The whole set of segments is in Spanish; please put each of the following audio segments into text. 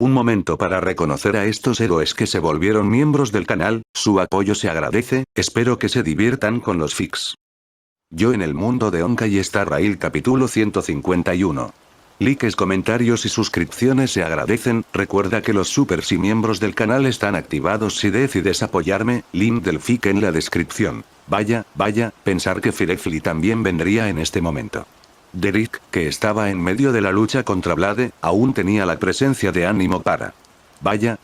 Un momento para reconocer a estos héroes que se volvieron miembros del canal, su apoyo se agradece, espero que se diviertan con los fics. Yo en el mundo de Honkai Star Rail capítulo 151. Likes, comentarios y suscripciones se agradecen, recuerda que los supers y miembros del canal están activados si decides apoyarme, link del fic en la descripción. Vaya, pensar que Firefly también vendría en este momento. Derek, que estaba en medio de la lucha contra Blade, aún tenía la presencia de ánimo para... Vaya,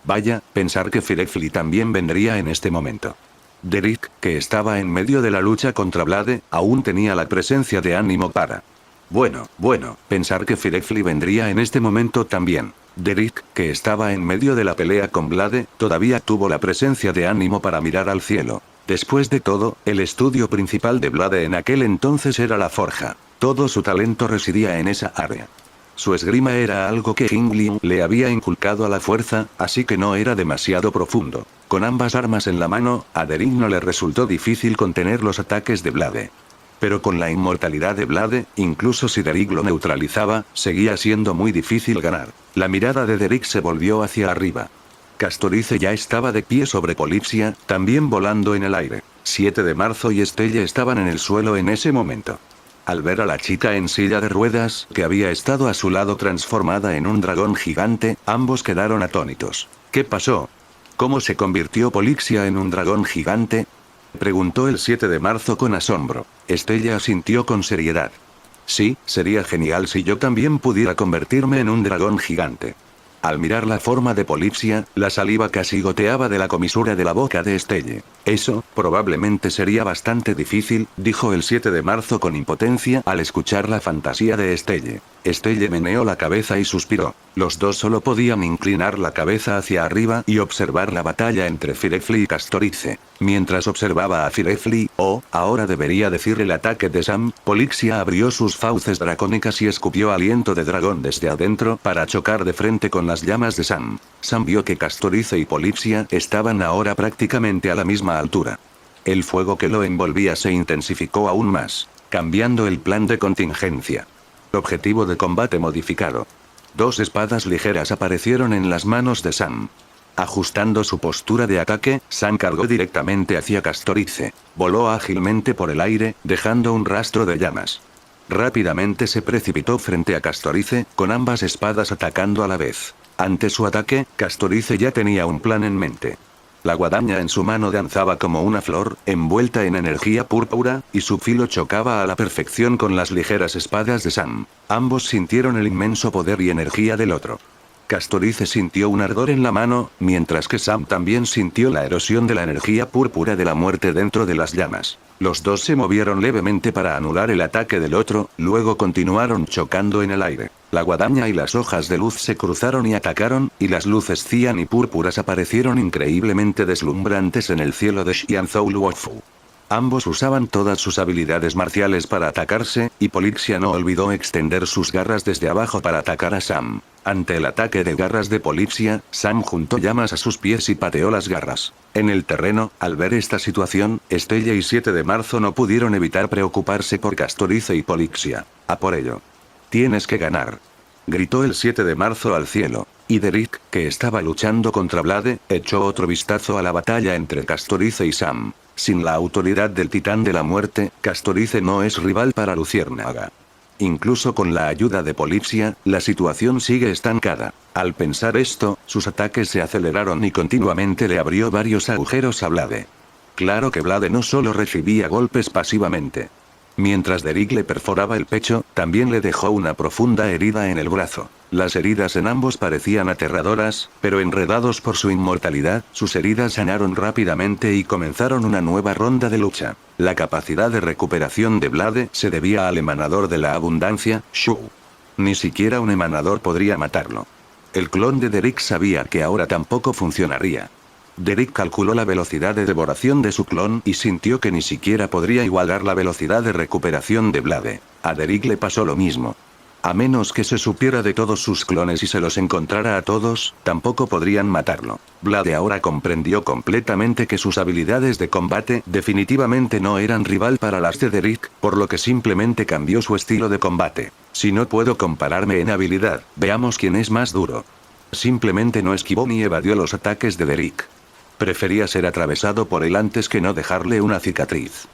pensar que Firefly también vendría en este momento. Derek, que estaba en medio de la lucha contra Blade, aún tenía la presencia de ánimo para... Bueno, pensar que Firefly vendría en este momento también. Derek, que estaba en medio de la pelea con Blade, todavía tuvo la presencia de ánimo para mirar al cielo. Después de todo, el estudio principal de Blade en aquel entonces era la forja. Todo su talento residía en esa área. Su esgrima era algo que Jingliu le había inculcado a la fuerza, así que no era demasiado profundo. Con ambas armas en la mano, a Derek no le resultó difícil contener los ataques de Blade. Pero con la inmortalidad de Blade, incluso si Derek lo neutralizaba, seguía siendo muy difícil ganar. La mirada de Derek se volvió hacia arriba. Castorice ya estaba de pie sobre Polipsia, también volando en el aire. 7 de marzo y Estelle estaban en el suelo en ese momento. Al ver a la chica en silla de ruedas, que había estado a su lado transformada en un dragón gigante, ambos quedaron atónitos. ¿Qué pasó? ¿Cómo se convirtió Polipsia en un dragón gigante? Preguntó el 7 de marzo con asombro. Estelle asintió con seriedad. Sí, sería genial si yo también pudiera convertirme en un dragón gigante. Al mirar la forma de Polipsia, la saliva casi goteaba de la comisura de la boca de Estelle. Eso, probablemente sería bastante difícil, dijo el 7 de marzo con impotencia al escuchar la fantasía de Estelle. Estelle meneó la cabeza y suspiró. Los dos solo podían inclinar la cabeza hacia arriba y observar la batalla entre Firefly y Castorice. Mientras observaba a Firefly, ahora debería decir el ataque de Sam, Polipsia abrió sus fauces dracónicas y escupió aliento de dragón desde adentro para chocar de frente con las llamas de Sam. Sam vio que Castorice y Polipsia estaban ahora prácticamente a la misma altura. El fuego que lo envolvía se intensificó aún más, cambiando el plan de contingencia. Objetivo de combate modificado. 2 espadas ligeras aparecieron en las manos de Sam. Ajustando su postura de ataque, Sam cargó directamente hacia Castorice. Voló ágilmente por el aire, dejando un rastro de llamas. Rápidamente se precipitó frente a Castorice, con ambas espadas atacando a la vez. Ante su ataque, Castorice ya tenía un plan en mente. La guadaña en su mano danzaba como una flor, envuelta en energía púrpura, y su filo chocaba a la perfección con las ligeras espadas de Sam. Ambos sintieron el inmenso poder y energía del otro. Castorice sintió un ardor en la mano, mientras que Sam también sintió la erosión de la energía púrpura de la muerte dentro de las llamas. Los dos se movieron levemente para anular el ataque del otro, luego continuaron chocando en el aire. La guadaña y las hojas de luz se cruzaron y atacaron, y las luces cian y púrpuras aparecieron increíblemente deslumbrantes en el cielo de Xianzhou Luofu. Ambos usaban todas sus habilidades marciales para atacarse, y Polipsia no olvidó extender sus garras desde abajo para atacar a Sam. Ante el ataque de garras de Polipsia, Sam juntó llamas a sus pies y pateó las garras. En el terreno, al ver esta situación, Estelle y 7 de marzo no pudieron evitar preocuparse por Castorice y Polipsia. A por ello. Tienes que ganar. Gritó el 7 de marzo al cielo. Y Derek, que estaba luchando contra Blade, echó otro vistazo a la batalla entre Castorice y Sam. Sin la autoridad del titán de la muerte, Castorice no es rival para Luciérnaga. Incluso con la ayuda de Polipsia, la situación sigue estancada. Al pensar esto, sus ataques se aceleraron y continuamente le abrió varios agujeros a Blade. Claro que Blade no solo recibía golpes pasivamente. Mientras Derek le perforaba el pecho, también le dejó una profunda herida en el brazo. Las heridas en ambos parecían aterradoras, pero enredados por su inmortalidad, sus heridas sanaron rápidamente y comenzaron una nueva ronda de lucha. La capacidad de recuperación de Blade se debía al emanador de la abundancia, Shu. Ni siquiera un emanador podría matarlo. El clon de Derek sabía que ahora tampoco funcionaría. Derek calculó la velocidad de devoración de su clon y sintió que ni siquiera podría igualar la velocidad de recuperación de Blade. A Derek le pasó lo mismo. A menos que se supiera de todos sus clones y se los encontrara a todos, tampoco podrían matarlo. Blade ahora comprendió completamente que sus habilidades de combate definitivamente no eran rival para las de Derek, por lo que simplemente cambió su estilo de combate. Si no puedo compararme en habilidad, veamos quién es más duro. Simplemente no esquivó ni evadió los ataques de Derek. Prefería ser atravesado por él antes que no dejarle una cicatriz.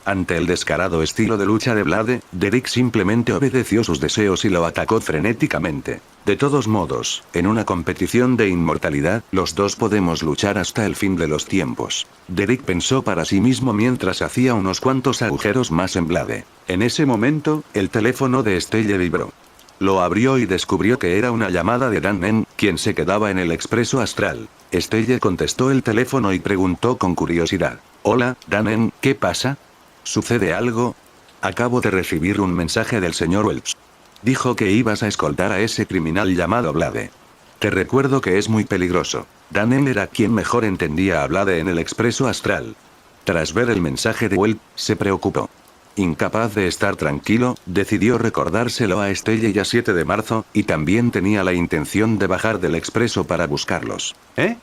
Ante el descarado estilo de lucha de Blade, Derek simplemente obedeció sus deseos y lo atacó frenéticamente. De todos modos, en una competición de inmortalidad, los dos podemos luchar hasta el fin de los tiempos. Derek pensó para sí mismo mientras hacía unos cuantos agujeros más en Blade. En ese momento, el teléfono de Estelle vibró. Lo abrió y descubrió que era una llamada de Dannen, quien se quedaba en el expreso astral. Estelle contestó el teléfono y preguntó con curiosidad. Hola, Dannen, ¿qué pasa? ¿Sucede algo? Acabo de recibir un mensaje del señor Welch. Dijo que ibas a escoltar a ese criminal llamado Blade. Te recuerdo que es muy peligroso. Dannen era quien mejor entendía a Blade en el expreso astral. Tras ver el mensaje de Welch, se preocupó. Incapaz de estar tranquilo, decidió recordárselo a Estelle y a 7 de marzo, y también tenía la intención de bajar del expreso para buscarlos. ¿Eh?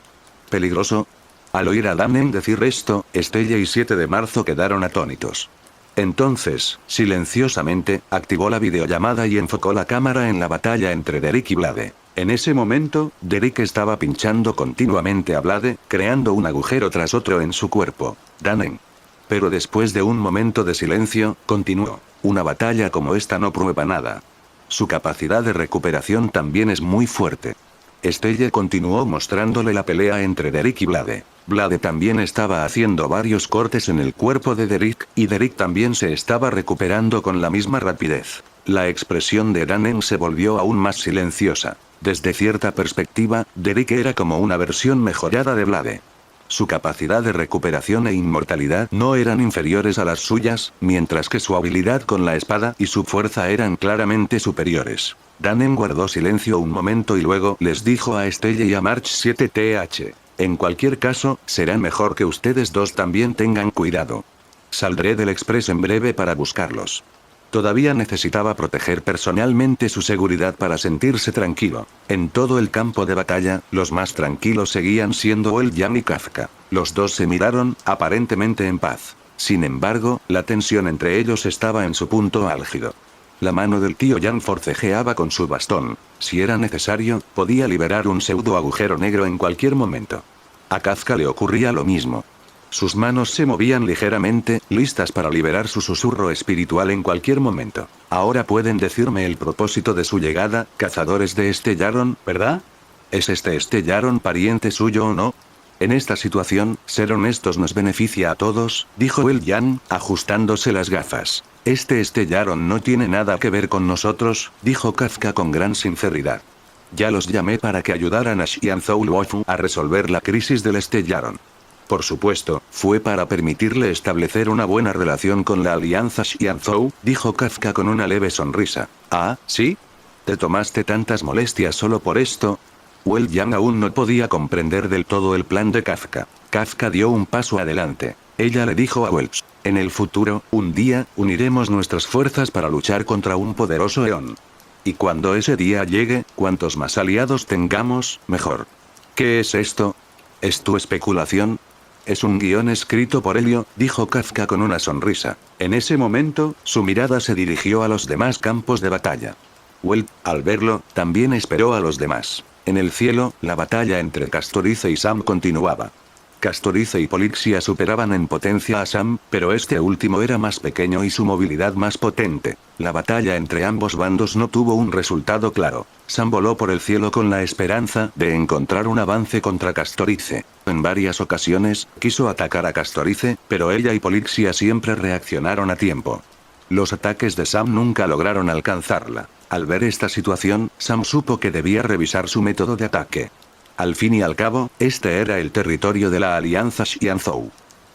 ¿Peligroso? Al oír a Dannen decir esto, Estelle y 7 de marzo quedaron atónitos. Entonces, silenciosamente, activó la videollamada y enfocó la cámara en la batalla entre Derek y Blade. En ese momento, Derek estaba pinchando continuamente a Blade, creando un agujero tras otro en su cuerpo. Dannen. Pero después de un momento de silencio, continuó. Una batalla como esta no prueba nada. Su capacidad de recuperación también es muy fuerte. Estelle continuó mostrándole la pelea entre Derek y Blade. Blade también estaba haciendo varios cortes en el cuerpo de Derek, y Derek también se estaba recuperando con la misma rapidez. La expresión de Dannen se volvió aún más silenciosa. Desde cierta perspectiva, Derek era como una versión mejorada de Blade. Su capacidad de recuperación e inmortalidad no eran inferiores a las suyas, mientras que su habilidad con la espada y su fuerza eran claramente superiores. Dannen guardó silencio un momento y luego les dijo a Estelle y a March 7th. En cualquier caso, será mejor que ustedes dos también tengan cuidado. Saldré del Express en breve para buscarlos. Todavía necesitaba proteger personalmente su seguridad para sentirse tranquilo. En todo el campo de batalla, los más tranquilos seguían siendo el Jan y Kafka. Los dos se miraron, aparentemente en paz. Sin embargo, la tensión entre ellos estaba en su punto álgido. La mano del tío Jan forcejeaba con su bastón. Si era necesario, podía liberar un pseudo agujero negro en cualquier momento. A Kafka le ocurría lo mismo. Sus manos se movían ligeramente, listas para liberar su susurro espiritual en cualquier momento. Ahora pueden decirme el propósito de su llegada, cazadores de Estellaron, ¿verdad? ¿Es este Estellaron pariente suyo o no? En esta situación, ser honestos nos beneficia a todos, dijo el Jan, ajustándose las gafas. Este Estellaron no tiene nada que ver con nosotros, dijo Kafka con gran sinceridad. Ya los llamé para que ayudaran a Xianzhou Luofu a resolver la crisis del Estellaron. Por supuesto, fue para permitirle establecer una buena relación con la alianza Xianzhou, dijo Kafka con una leve sonrisa. ¿Ah, sí? ¿Te tomaste tantas molestias solo por esto? Wei Yan aún no podía comprender del todo el plan de Kafka. Kafka dio un paso adelante. Ella le dijo a Welch. En el futuro, un día, uniremos nuestras fuerzas para luchar contra un poderoso Eon. Y cuando ese día llegue, cuantos más aliados tengamos, mejor. ¿Qué es esto? ¿Es tu especulación? Es un guión escrito por Helio, dijo Kafka con una sonrisa. En ese momento, su mirada se dirigió a los demás campos de batalla. Welch, al verlo, también esperó a los demás. En el cielo, la batalla entre Castorice y Sam continuaba. Castorice y Polixia superaban en potencia a Sam, pero este último era más pequeño y su movilidad más potente. La batalla entre ambos bandos no tuvo un resultado claro. Sam voló por el cielo con la esperanza de encontrar un avance contra Castorice. En varias ocasiones, quiso atacar a Castorice, pero ella y Polixia siempre reaccionaron a tiempo. Los ataques de Sam nunca lograron alcanzarla. Al ver esta situación, Sam supo que debía revisar su método de ataque. Al fin y al cabo, este era el territorio de la alianza Xianzhou.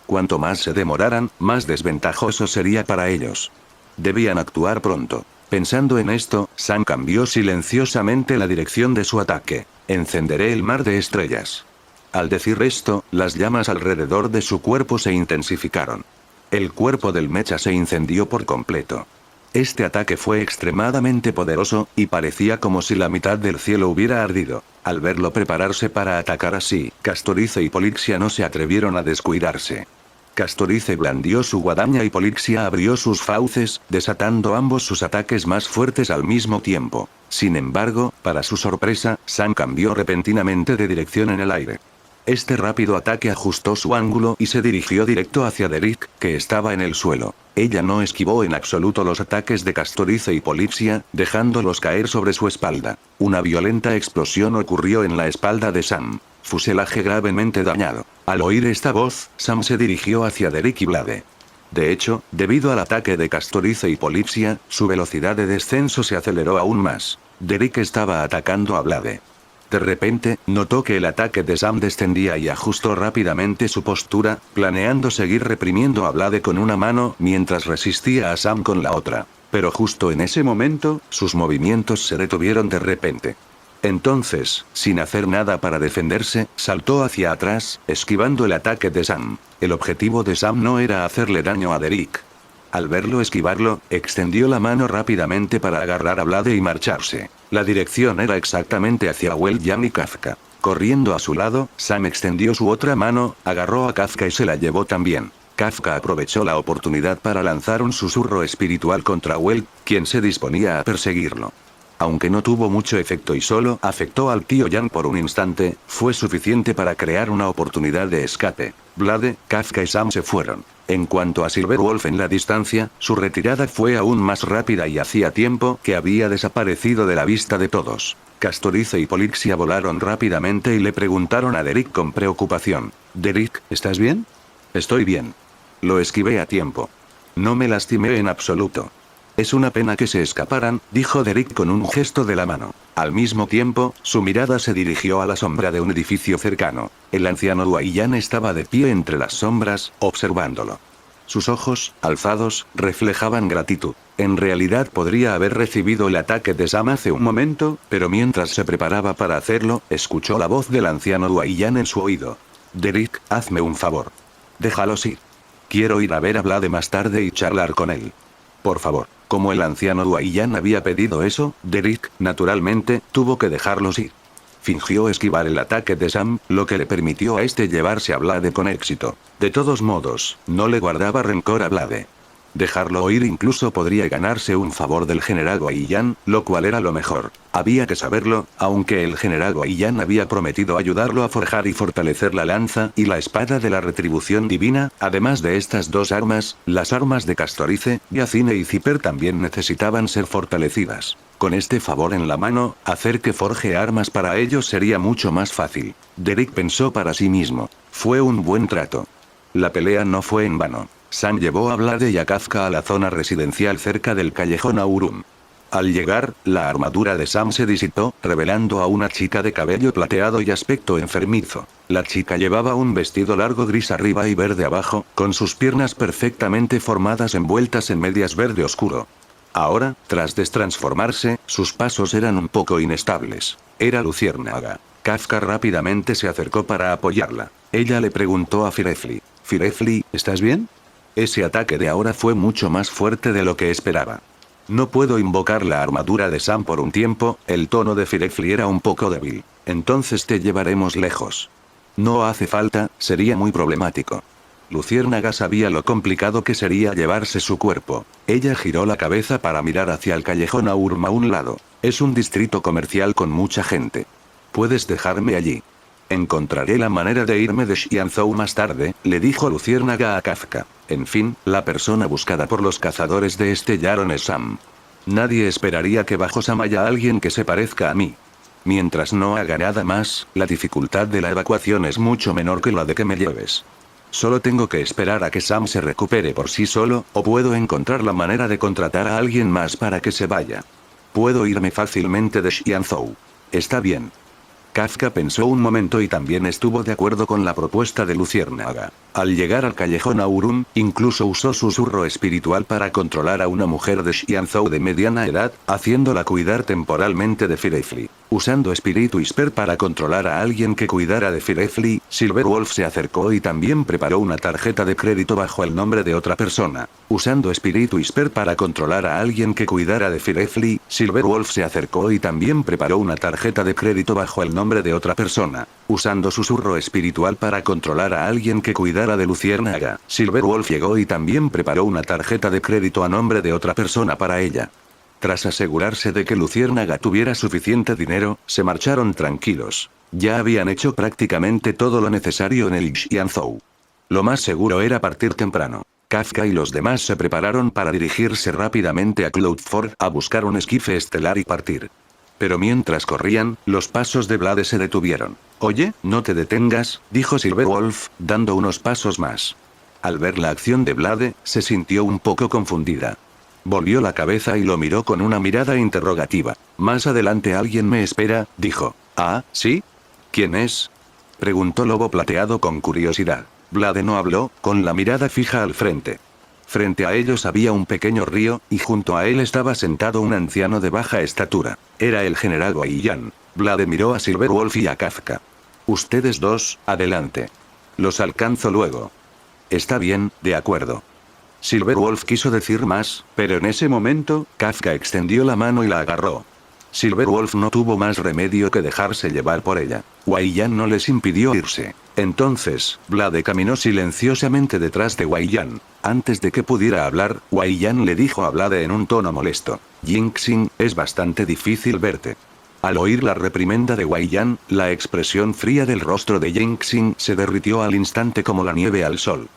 Cuanto más se demoraran, más desventajoso sería para ellos. Debían actuar pronto. Pensando en esto, Sam cambió silenciosamente la dirección de su ataque. Encenderé el mar de estrellas. Al decir esto, las llamas alrededor de su cuerpo se intensificaron. El cuerpo del mecha se incendió por completo. Este ataque fue extremadamente poderoso, y parecía como si la mitad del cielo hubiera ardido. Al verlo prepararse para atacar así, Castorice y Polixia no se atrevieron a descuidarse. Castorice blandió su guadaña y Polixia abrió sus fauces, desatando ambos sus ataques más fuertes al mismo tiempo. Sin embargo, para su sorpresa, Sam cambió repentinamente de dirección en el aire. Este rápido ataque ajustó su ángulo y se dirigió directo hacia Derek, que estaba en el suelo. Ella no esquivó en absoluto los ataques de Castorice y Polixia, dejándolos caer sobre su espalda. Una violenta explosión ocurrió en la espalda de Sam. Fuselaje gravemente dañado. Al oír esta voz, Sam se dirigió hacia Derek y Blade. De hecho, debido al ataque de Castorice y Polixia, su velocidad de descenso se aceleró aún más. Derek estaba atacando a Blade. De repente, notó que el ataque de Sam descendía y ajustó rápidamente su postura, planeando seguir reprimiendo a Blade con una mano mientras resistía a Sam con la otra. Pero justo en ese momento, sus movimientos se detuvieron de repente. Entonces, sin hacer nada para defenderse, saltó hacia atrás, esquivando el ataque de Sam. El objetivo de Sam no era hacerle daño a Derek. Al verlo esquivarlo, extendió la mano rápidamente para agarrar a Blade y marcharse. La dirección era exactamente hacia Well-Jan y Kafka. Corriendo a su lado, Sam extendió su otra mano, agarró a Kafka y se la llevó también. Kafka aprovechó la oportunidad para lanzar un susurro espiritual contra Well, quien se disponía a perseguirlo. Aunque no tuvo mucho efecto y solo afectó al tío Jan por un instante, fue suficiente para crear una oportunidad de escape. Blade, Kafka y Sam se fueron. En cuanto a Silverwolf en la distancia, su retirada fue aún más rápida y hacía tiempo que había desaparecido de la vista de todos. Castorice y Polixia volaron rápidamente y le preguntaron a Derek con preocupación. «Derek, ¿estás bien?» «Estoy bien. Lo esquivé a tiempo. No me lastimé en absoluto». «Es una pena que se escaparan», dijo Derek con un gesto de la mano. Al mismo tiempo, su mirada se dirigió a la sombra de un edificio cercano. El anciano Duayan estaba de pie entre las sombras, observándolo. Sus ojos, alzados, reflejaban gratitud. En realidad podría haber recibido el ataque de Sam hace un momento, pero mientras se preparaba para hacerlo, escuchó la voz del anciano Duayan en su oído. «Derek, hazme un favor. Déjalos ir. Quiero ir a ver a Blade más tarde y charlar con él. Por favor». Como el anciano Duayan había pedido eso, Derek, naturalmente, tuvo que dejarlos ir. Fingió esquivar el ataque de Sam, lo que le permitió a este llevarse a Blade con éxito. De todos modos, no le guardaba rencor a Blade. Dejarlo ir incluso podría ganarse un favor del general Duayan, lo cual era lo mejor. Había que saberlo, aunque el general Duayan había prometido ayudarlo a forjar y fortalecer la lanza y la espada de la retribución divina. Además de estas dos armas, las armas de Castorice, Yacine y Zipper también necesitaban ser fortalecidas. Con este favor en la mano, hacer que forje armas para ellos sería mucho más fácil. Derek pensó para sí mismo. Fue un buen trato. La pelea no fue en vano. Sam llevó a Blade y a Kafka a la zona residencial cerca del callejón Aurum. Al llegar, la armadura de Sam se disipó, revelando a una chica de cabello plateado y aspecto enfermizo. La chica llevaba un vestido largo gris arriba y verde abajo, con sus piernas perfectamente formadas envueltas en medias verde oscuro. Ahora, tras destransformarse, sus pasos eran un poco inestables. Era Luciérnaga. Kafka rápidamente se acercó para apoyarla. Ella le preguntó a Firefly. «Firefly, ¿estás bien?» Ese ataque de ahora fue mucho más fuerte de lo que esperaba. «No puedo invocar la armadura de Sam por un tiempo», el tono de Firefly era un poco débil. «Entonces te llevaremos lejos». «No hace falta, sería muy problemático». Luciérnaga sabía lo complicado que sería llevarse su cuerpo. Ella giró la cabeza para mirar hacia el callejón Aurum a un lado. «Es un distrito comercial con mucha gente. Puedes dejarme allí». «Encontraré la manera de irme de Xianzhou más tarde», le dijo Luciérnaga a Kafka. En fin, la persona buscada por los cazadores de Estellaron es Sam. Nadie esperaría que bajo Sam haya alguien que se parezca a mí. Mientras no haga nada más, la dificultad de la evacuación es mucho menor que la de que me lleves. Solo tengo que esperar a que Sam se recupere por sí solo, o puedo encontrar la manera de contratar a alguien más para que se vaya. Puedo irme fácilmente de Xianzhou. Está bien. Kafka pensó un momento y también estuvo de acuerdo con la propuesta de Luciérnaga. Al llegar al callejón Aurum, incluso usó susurro espiritual para controlar a una mujer de Xianzhou de mediana edad, haciéndola cuidar temporalmente de Firefly. Usando Spirit Whisper para controlar a alguien que cuidara de Firefly, Silverwolf se acercó y también preparó una tarjeta de crédito bajo el nombre de otra persona. Usando Spirit Whisper para controlar a alguien que cuidara de Firefly, Silverwolf se acercó y también preparó una tarjeta de crédito bajo el nombre de otra persona. Usando susurro espiritual para controlar a alguien que cuidara cara de luciérnaga. Silverwolf llegó y también preparó una tarjeta de crédito a nombre de otra persona para ella. Tras asegurarse de que Luciérnaga tuviera suficiente dinero, se marcharon tranquilos. Ya habían hecho prácticamente todo lo necesario en el Xianzhou. Lo más seguro era partir temprano. Kafka y los demás se prepararon para dirigirse rápidamente a Cloudford a buscar un esquife estelar y partir. Pero mientras corrían, los pasos de Blade se detuvieron. «Oye, no te detengas», dijo Silverwolf, dando unos pasos más. Al ver la acción de Blade, se sintió un poco confundida. Volvió la cabeza y lo miró con una mirada interrogativa. «Más adelante alguien me espera», dijo. «Ah, ¿sí? ¿Quién es?», preguntó Lobo Plateado con curiosidad. Blade no habló, con la mirada fija al frente. Frente a ellos había un pequeño río, y junto a él estaba sentado un anciano de baja estatura. Era el general Wei Yan. Blade miró a Silverwolf y a Kafka. «Ustedes dos, adelante. Los alcanzo luego». «Está bien, de acuerdo». Silverwolf quiso decir más, pero en ese momento, Kafka extendió la mano y la agarró. Silverwolf no tuvo más remedio que dejarse llevar por ella. Wei Yan no les impidió irse. Entonces, Blade caminó silenciosamente detrás de Wei Yan. Antes de que pudiera hablar, Wei Yan le dijo a Blade en un tono molesto. «Jinxing, es bastante difícil verte». Al oír la reprimenda de Wei Yan, la expresión fría del rostro de Jinxing se derritió al instante como la nieve al sol.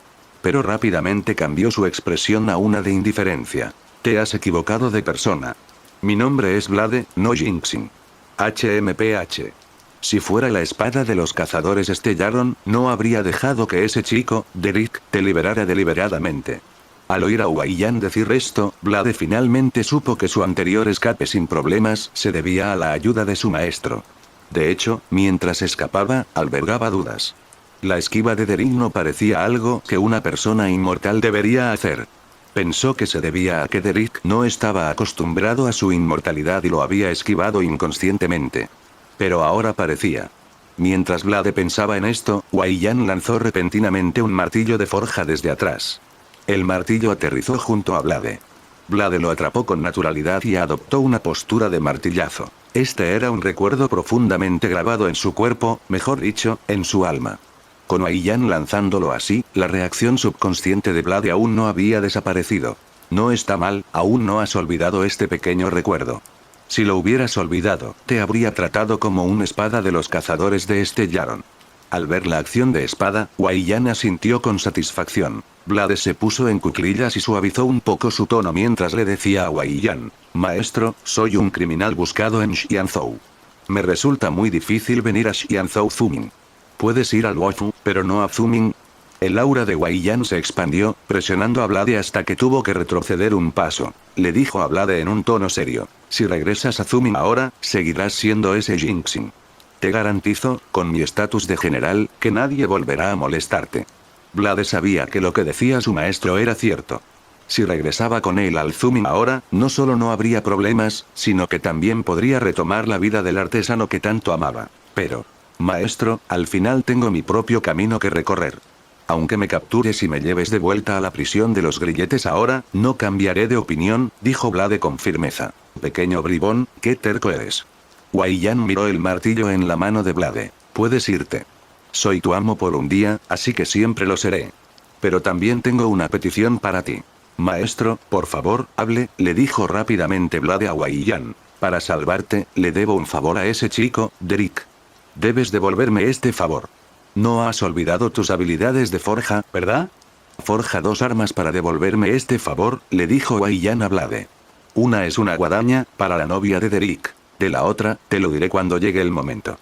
Pero rápidamente cambió su expresión a una de indiferencia. «Te has equivocado de persona. Mi nombre es Blade, no Jinxing. HMPH. Si fuera la espada de los cazadores Estellaron, no habría dejado que ese chico, Derek, te liberara deliberadamente». Al oír a Wei Yan decir esto, Blade finalmente supo que su anterior escape sin problemas se debía a la ayuda de su maestro. De hecho, mientras escapaba, albergaba dudas. La esquiva de Derek no parecía algo que una persona inmortal debería hacer. Pensó que se debía a que Derek no estaba acostumbrado a su inmortalidad y lo había esquivado inconscientemente. Pero ahora parecía. Mientras Blade pensaba en esto, Wei Yan lanzó repentinamente un martillo de forja desde atrás. El martillo aterrizó junto a Blade. Blade lo atrapó con naturalidad y adoptó una postura de martillazo. Este era un recuerdo profundamente grabado en su cuerpo, mejor dicho, en su alma. Con Wei Yan lanzándolo así, la reacción subconsciente de Blade aún no había desaparecido. No está mal, aún no has olvidado este pequeño recuerdo. Si lo hubieras olvidado, te habría tratado como una espada de los cazadores de Estellaron. Al ver la acción de espada, Wei Yan asintió con satisfacción. Blade se puso en cuclillas y suavizó un poco su tono mientras le decía a Wei Yan: «Maestro, soy un criminal buscado en Xianzhou. Me resulta muy difícil venir a Xianzhou Zuming. Puedes ir al Wofu, pero no a Zuming». El aura de Wei Yan se expandió, presionando a Blade hasta que tuvo que retroceder un paso. Le dijo a Blade en un tono serio: «Si regresas a Zuming ahora, seguirás siendo ese Jinxing. Te garantizo, con mi estatus de general, que nadie volverá a molestarte». Blade sabía que lo que decía su maestro era cierto. Si regresaba con él al Zuming ahora, no solo no habría problemas, sino que también podría retomar la vida del artesano que tanto amaba. Pero, «Maestro, al final tengo mi propio camino que recorrer. Aunque me captures y me lleves de vuelta a la prisión de los grilletes ahora, no cambiaré de opinión», dijo Blade con firmeza. «Pequeño bribón, qué terco eres». Wei Yan miró el martillo en la mano de Blade. «Puedes irte. Soy tu amo por un día, así que siempre lo seré. Pero también tengo una petición para ti». «Maestro, por favor, hable», le dijo rápidamente Blade a Wei Yan. «Para salvarte, le debo un favor a ese chico, Derek. Debes devolverme este favor. No has olvidado tus habilidades de forja, ¿verdad? Forja 2 armas para devolverme este favor», le dijo Wei Yan a Blade. «Una es una guadaña, para la novia de Derek. De la otra, te lo diré cuando llegue el momento».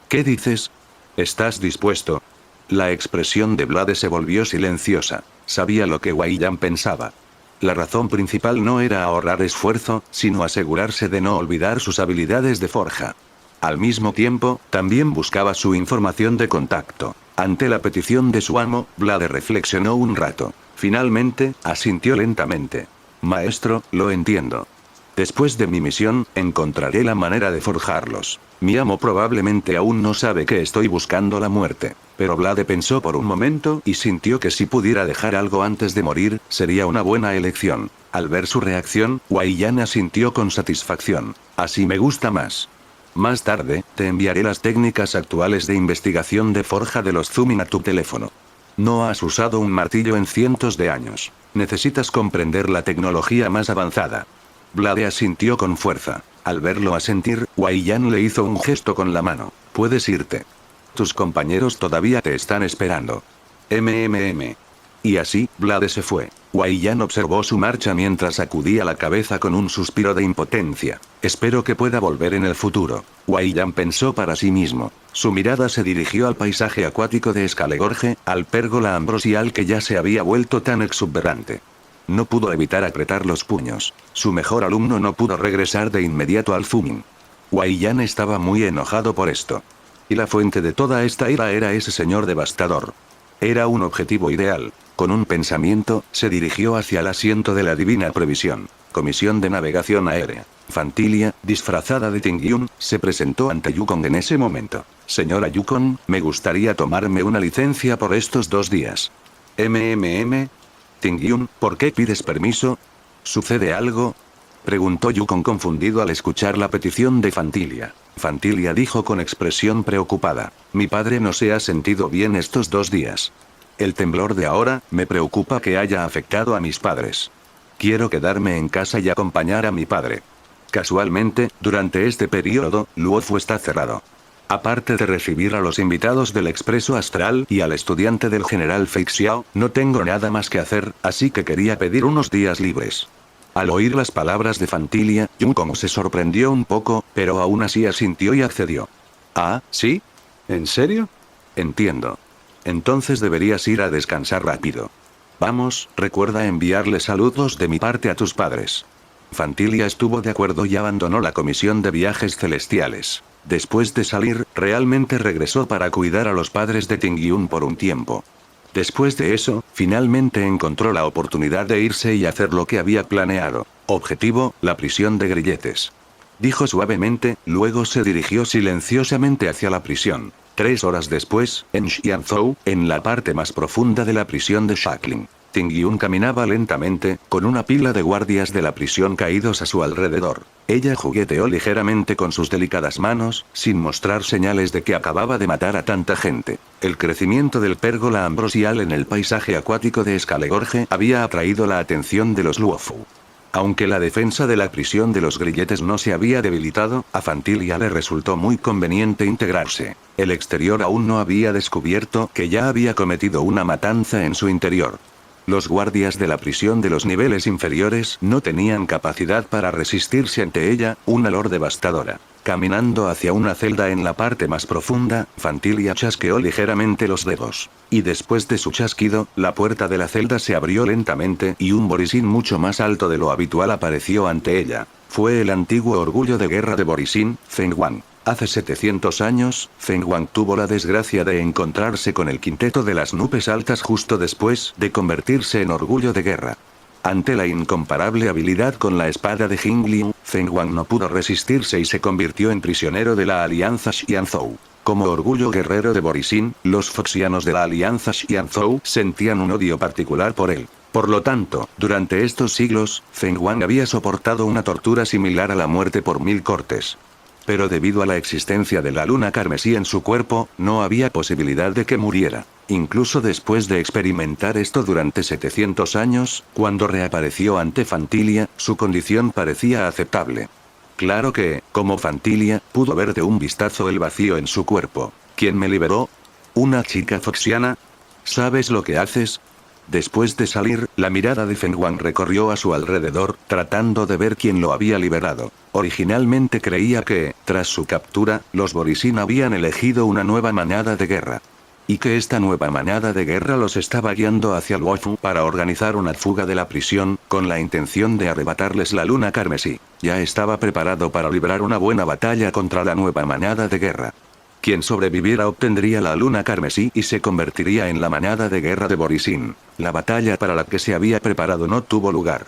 «¿Qué dices? ¿Estás dispuesto?». La expresión de Blade se volvió silenciosa. Sabía lo que Wei Yan pensaba. La razón principal no era ahorrar esfuerzo, sino asegurarse de no olvidar sus habilidades de forja. Al mismo tiempo, también buscaba su información de contacto. Ante la petición de su amo, Blade reflexionó un rato. Finalmente, asintió lentamente. «Maestro, lo entiendo. Después de mi misión, encontraré la manera de forjarlos. Mi amo probablemente aún no sabe que estoy buscando la muerte». Pero Blade pensó por un momento y sintió que si pudiera dejar algo antes de morir, sería una buena elección. Al ver su reacción, Wei Yan asintió con satisfacción. «Así me gusta más. Más tarde, te enviaré las técnicas actuales de investigación de forja de los Zuming a tu teléfono. No has usado un martillo en cientos de años. Necesitas comprender la tecnología más avanzada. Blade asintió con fuerza. Al verlo asentir, Wei Yan le hizo un gesto con la mano. Puedes irte. Tus compañeros todavía te están esperando. Y así, Blade se fue. Wei Yan observó su marcha mientras sacudía la cabeza con un suspiro de impotencia. Espero que pueda volver en el futuro. Wei Yan pensó para sí mismo. Su mirada se dirigió al paisaje acuático de Skalegorge, al pérgola ambrosial que ya se había vuelto tan exuberante. No pudo evitar apretar los puños. Su mejor alumno no pudo regresar de inmediato al Fumin. Wei Yan estaba muy enojado por esto. Y la fuente de toda esta ira era ese señor devastador. Era un objetivo ideal. Con un pensamiento, se dirigió hacia el asiento de la Divina Previsión. Comisión de Navegación Aérea. Fantilia, disfrazada de Tingyun, se presentó ante Yukon en ese momento. Señora Yukon, me gustaría tomarme una licencia por estos 2 días. Tingyun, ¿por qué pides permiso? ¿Sucede algo? Preguntó Yukon confundido al escuchar la petición de Fantilia. Fantilia dijo con expresión preocupada. Mi padre no se ha sentido bien estos 2 días. El temblor de ahora, me preocupa que haya afectado a mis padres. Quiero quedarme en casa y acompañar a mi padre. Casualmente, durante este periodo, Luofu está cerrado. Aparte de recibir a los invitados del Expreso Astral y al estudiante del general Fei Xiao, no tengo nada más que hacer, así que quería pedir unos días libres. Al oír las palabras de Fantilia, Yukon se sorprendió un poco, pero aún así asintió y accedió. Ah, ¿sí? ¿En serio? Entiendo. Entonces deberías ir a descansar rápido. Vamos, recuerda enviarle saludos de mi parte a tus padres. Fantilia estuvo de acuerdo y abandonó la comisión de viajes celestiales. Después de salir, realmente regresó para cuidar a los padres de Tingyun por un tiempo. Después de eso, finalmente encontró la oportunidad de irse y hacer lo que había planeado. Objetivo, la prisión de grilletes. Dijo suavemente, luego se dirigió silenciosamente hacia la prisión. 3 horas después, en Xianzhou, en la parte más profunda de la prisión de Shaklin. Tingyun caminaba lentamente, con una pila de guardias de la prisión caídos a su alrededor. Ella jugueteó ligeramente con sus delicadas manos, sin mostrar señales de que acababa de matar a tanta gente. El crecimiento del pérgola ambrosial en el paisaje acuático de Skalegorge había atraído la atención de los Luofu. Aunque la defensa de la prisión de los grilletes no se había debilitado, a Fantilia le resultó muy conveniente integrarse. El exterior aún no había descubierto que ya había cometido una matanza en su interior. Los guardias de la prisión de los niveles inferiores no tenían capacidad para resistirse ante ella, una olor devastadora. Caminando hacia una celda en la parte más profunda, Fantilia chasqueó ligeramente los dedos. Y después de su chasquido, la puerta de la celda se abrió lentamente y un Borisin mucho más alto de lo habitual apareció ante ella. Fue el antiguo orgullo de guerra de Borisin, Feng Wang. Hace 700 años, Feng Wang tuvo la desgracia de encontrarse con el quinteto de las nubes altas justo después de convertirse en orgullo de guerra. Ante la incomparable habilidad con la espada de Jingliu, Feng Wang no pudo resistirse y se convirtió en prisionero de la Alianza Xianzhou. Como orgullo guerrero de Borisin, los foxianos de la Alianza Xianzhou sentían un odio particular por él. Por lo tanto, durante estos siglos, Feng Wang había soportado una tortura similar a la muerte por 1000 cortes. Pero debido a la existencia de la luna carmesí en su cuerpo, no había posibilidad de que muriera. Incluso después de experimentar esto durante 700 años, cuando reapareció ante Fantilia, su condición parecía aceptable. Claro que, como Fantilia, pudo ver de un vistazo el vacío en su cuerpo. ¿Quién me liberó? ¿Una chica foxiana? ¿Sabes lo que haces? Después de salir, la mirada de Feng Wang recorrió a su alrededor, tratando de ver quién lo había liberado. Originalmente creía que, tras su captura, los Borisin habían elegido una nueva manada de guerra. Y que esta nueva manada de guerra los estaba guiando hacia Luofu para organizar una fuga de la prisión, con la intención de arrebatarles la luna carmesí. Ya estaba preparado para librar una buena batalla contra la nueva manada de guerra. Quien sobreviviera obtendría la luna carmesí y se convertiría en la manada de guerra de Borisin. La batalla para la que se había preparado no tuvo lugar.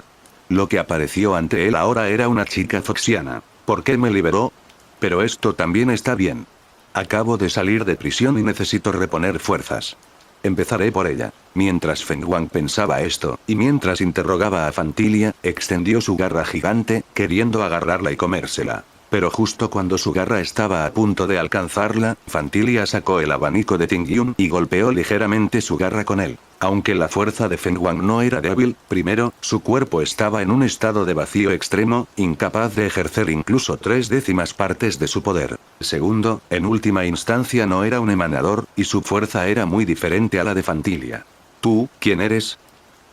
Lo que apareció ante él ahora era una chica foxiana. ¿Por qué me liberó? Pero esto también está bien. Acabo de salir de prisión y necesito reponer fuerzas. Empezaré por ella. Mientras Feng Wang pensaba esto, y mientras interrogaba a Fantilia, extendió su garra gigante, queriendo agarrarla y comérsela. Pero justo cuando su garra estaba a punto de alcanzarla, Fantilia sacó el abanico de Tingyun y golpeó ligeramente su garra con él. Aunque la fuerza de Feng Wang no era débil, primero, su cuerpo estaba en un estado de vacío extremo, incapaz de ejercer incluso 3/10 partes de su poder. Segundo, en última instancia no era un emanador, y su fuerza era muy diferente a la de Fantilia. ¿Tú, quién eres?,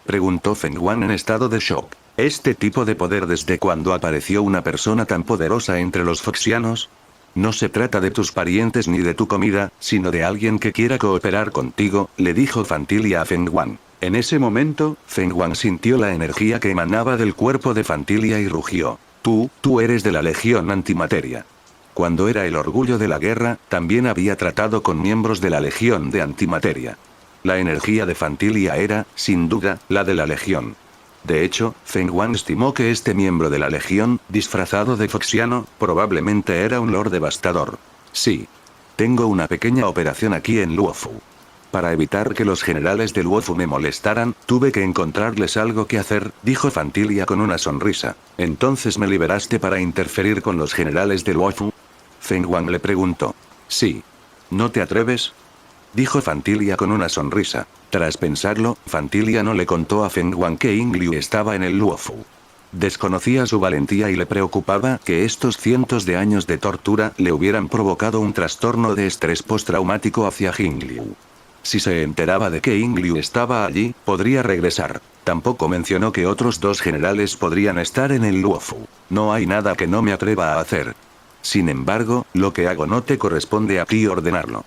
preguntó Feng Wang en estado de shock. ¿Este tipo de poder desde cuándo apareció una persona tan poderosa entre los foxianos? No se trata de tus parientes ni de tu comida, sino de alguien que quiera cooperar contigo, le dijo Fantilia a Feng Wang. En ese momento, Feng Wang sintió la energía que emanaba del cuerpo de Fantilia y rugió. Tú eres de la Legión Antimateria. Cuando era el orgullo de la guerra, también había tratado con miembros de la Legión de Antimateria. La energía de Fantilia era, sin duda, la de la Legión. De hecho, Feng Wang estimó que este miembro de la Legión, disfrazado de foxiano, probablemente era un Lord Devastador. Sí. Tengo una pequeña operación aquí en Luofu. Para evitar que los generales de Luofu me molestaran, tuve que encontrarles algo que hacer, dijo Fantilia con una sonrisa. ¿Entonces me liberaste para interferir con los generales de Luofu?, Feng Wang le preguntó. Sí. ¿No te atreves?, dijo Fantilia con una sonrisa. Tras pensarlo, Fantilia no le contó a Feng Wang que Ying-Liu estaba en el Luofu. Desconocía su valentía y le preocupaba que estos cientos de años de tortura le hubieran provocado un trastorno de estrés postraumático hacia Ying-Liu. Si se enteraba de que Ying-Liu estaba allí, podría regresar. Tampoco mencionó que otros 2 generales podrían estar en el Luofu. No hay nada que no me atreva a hacer. Sin embargo, lo que hago no te corresponde a ti ordenarlo.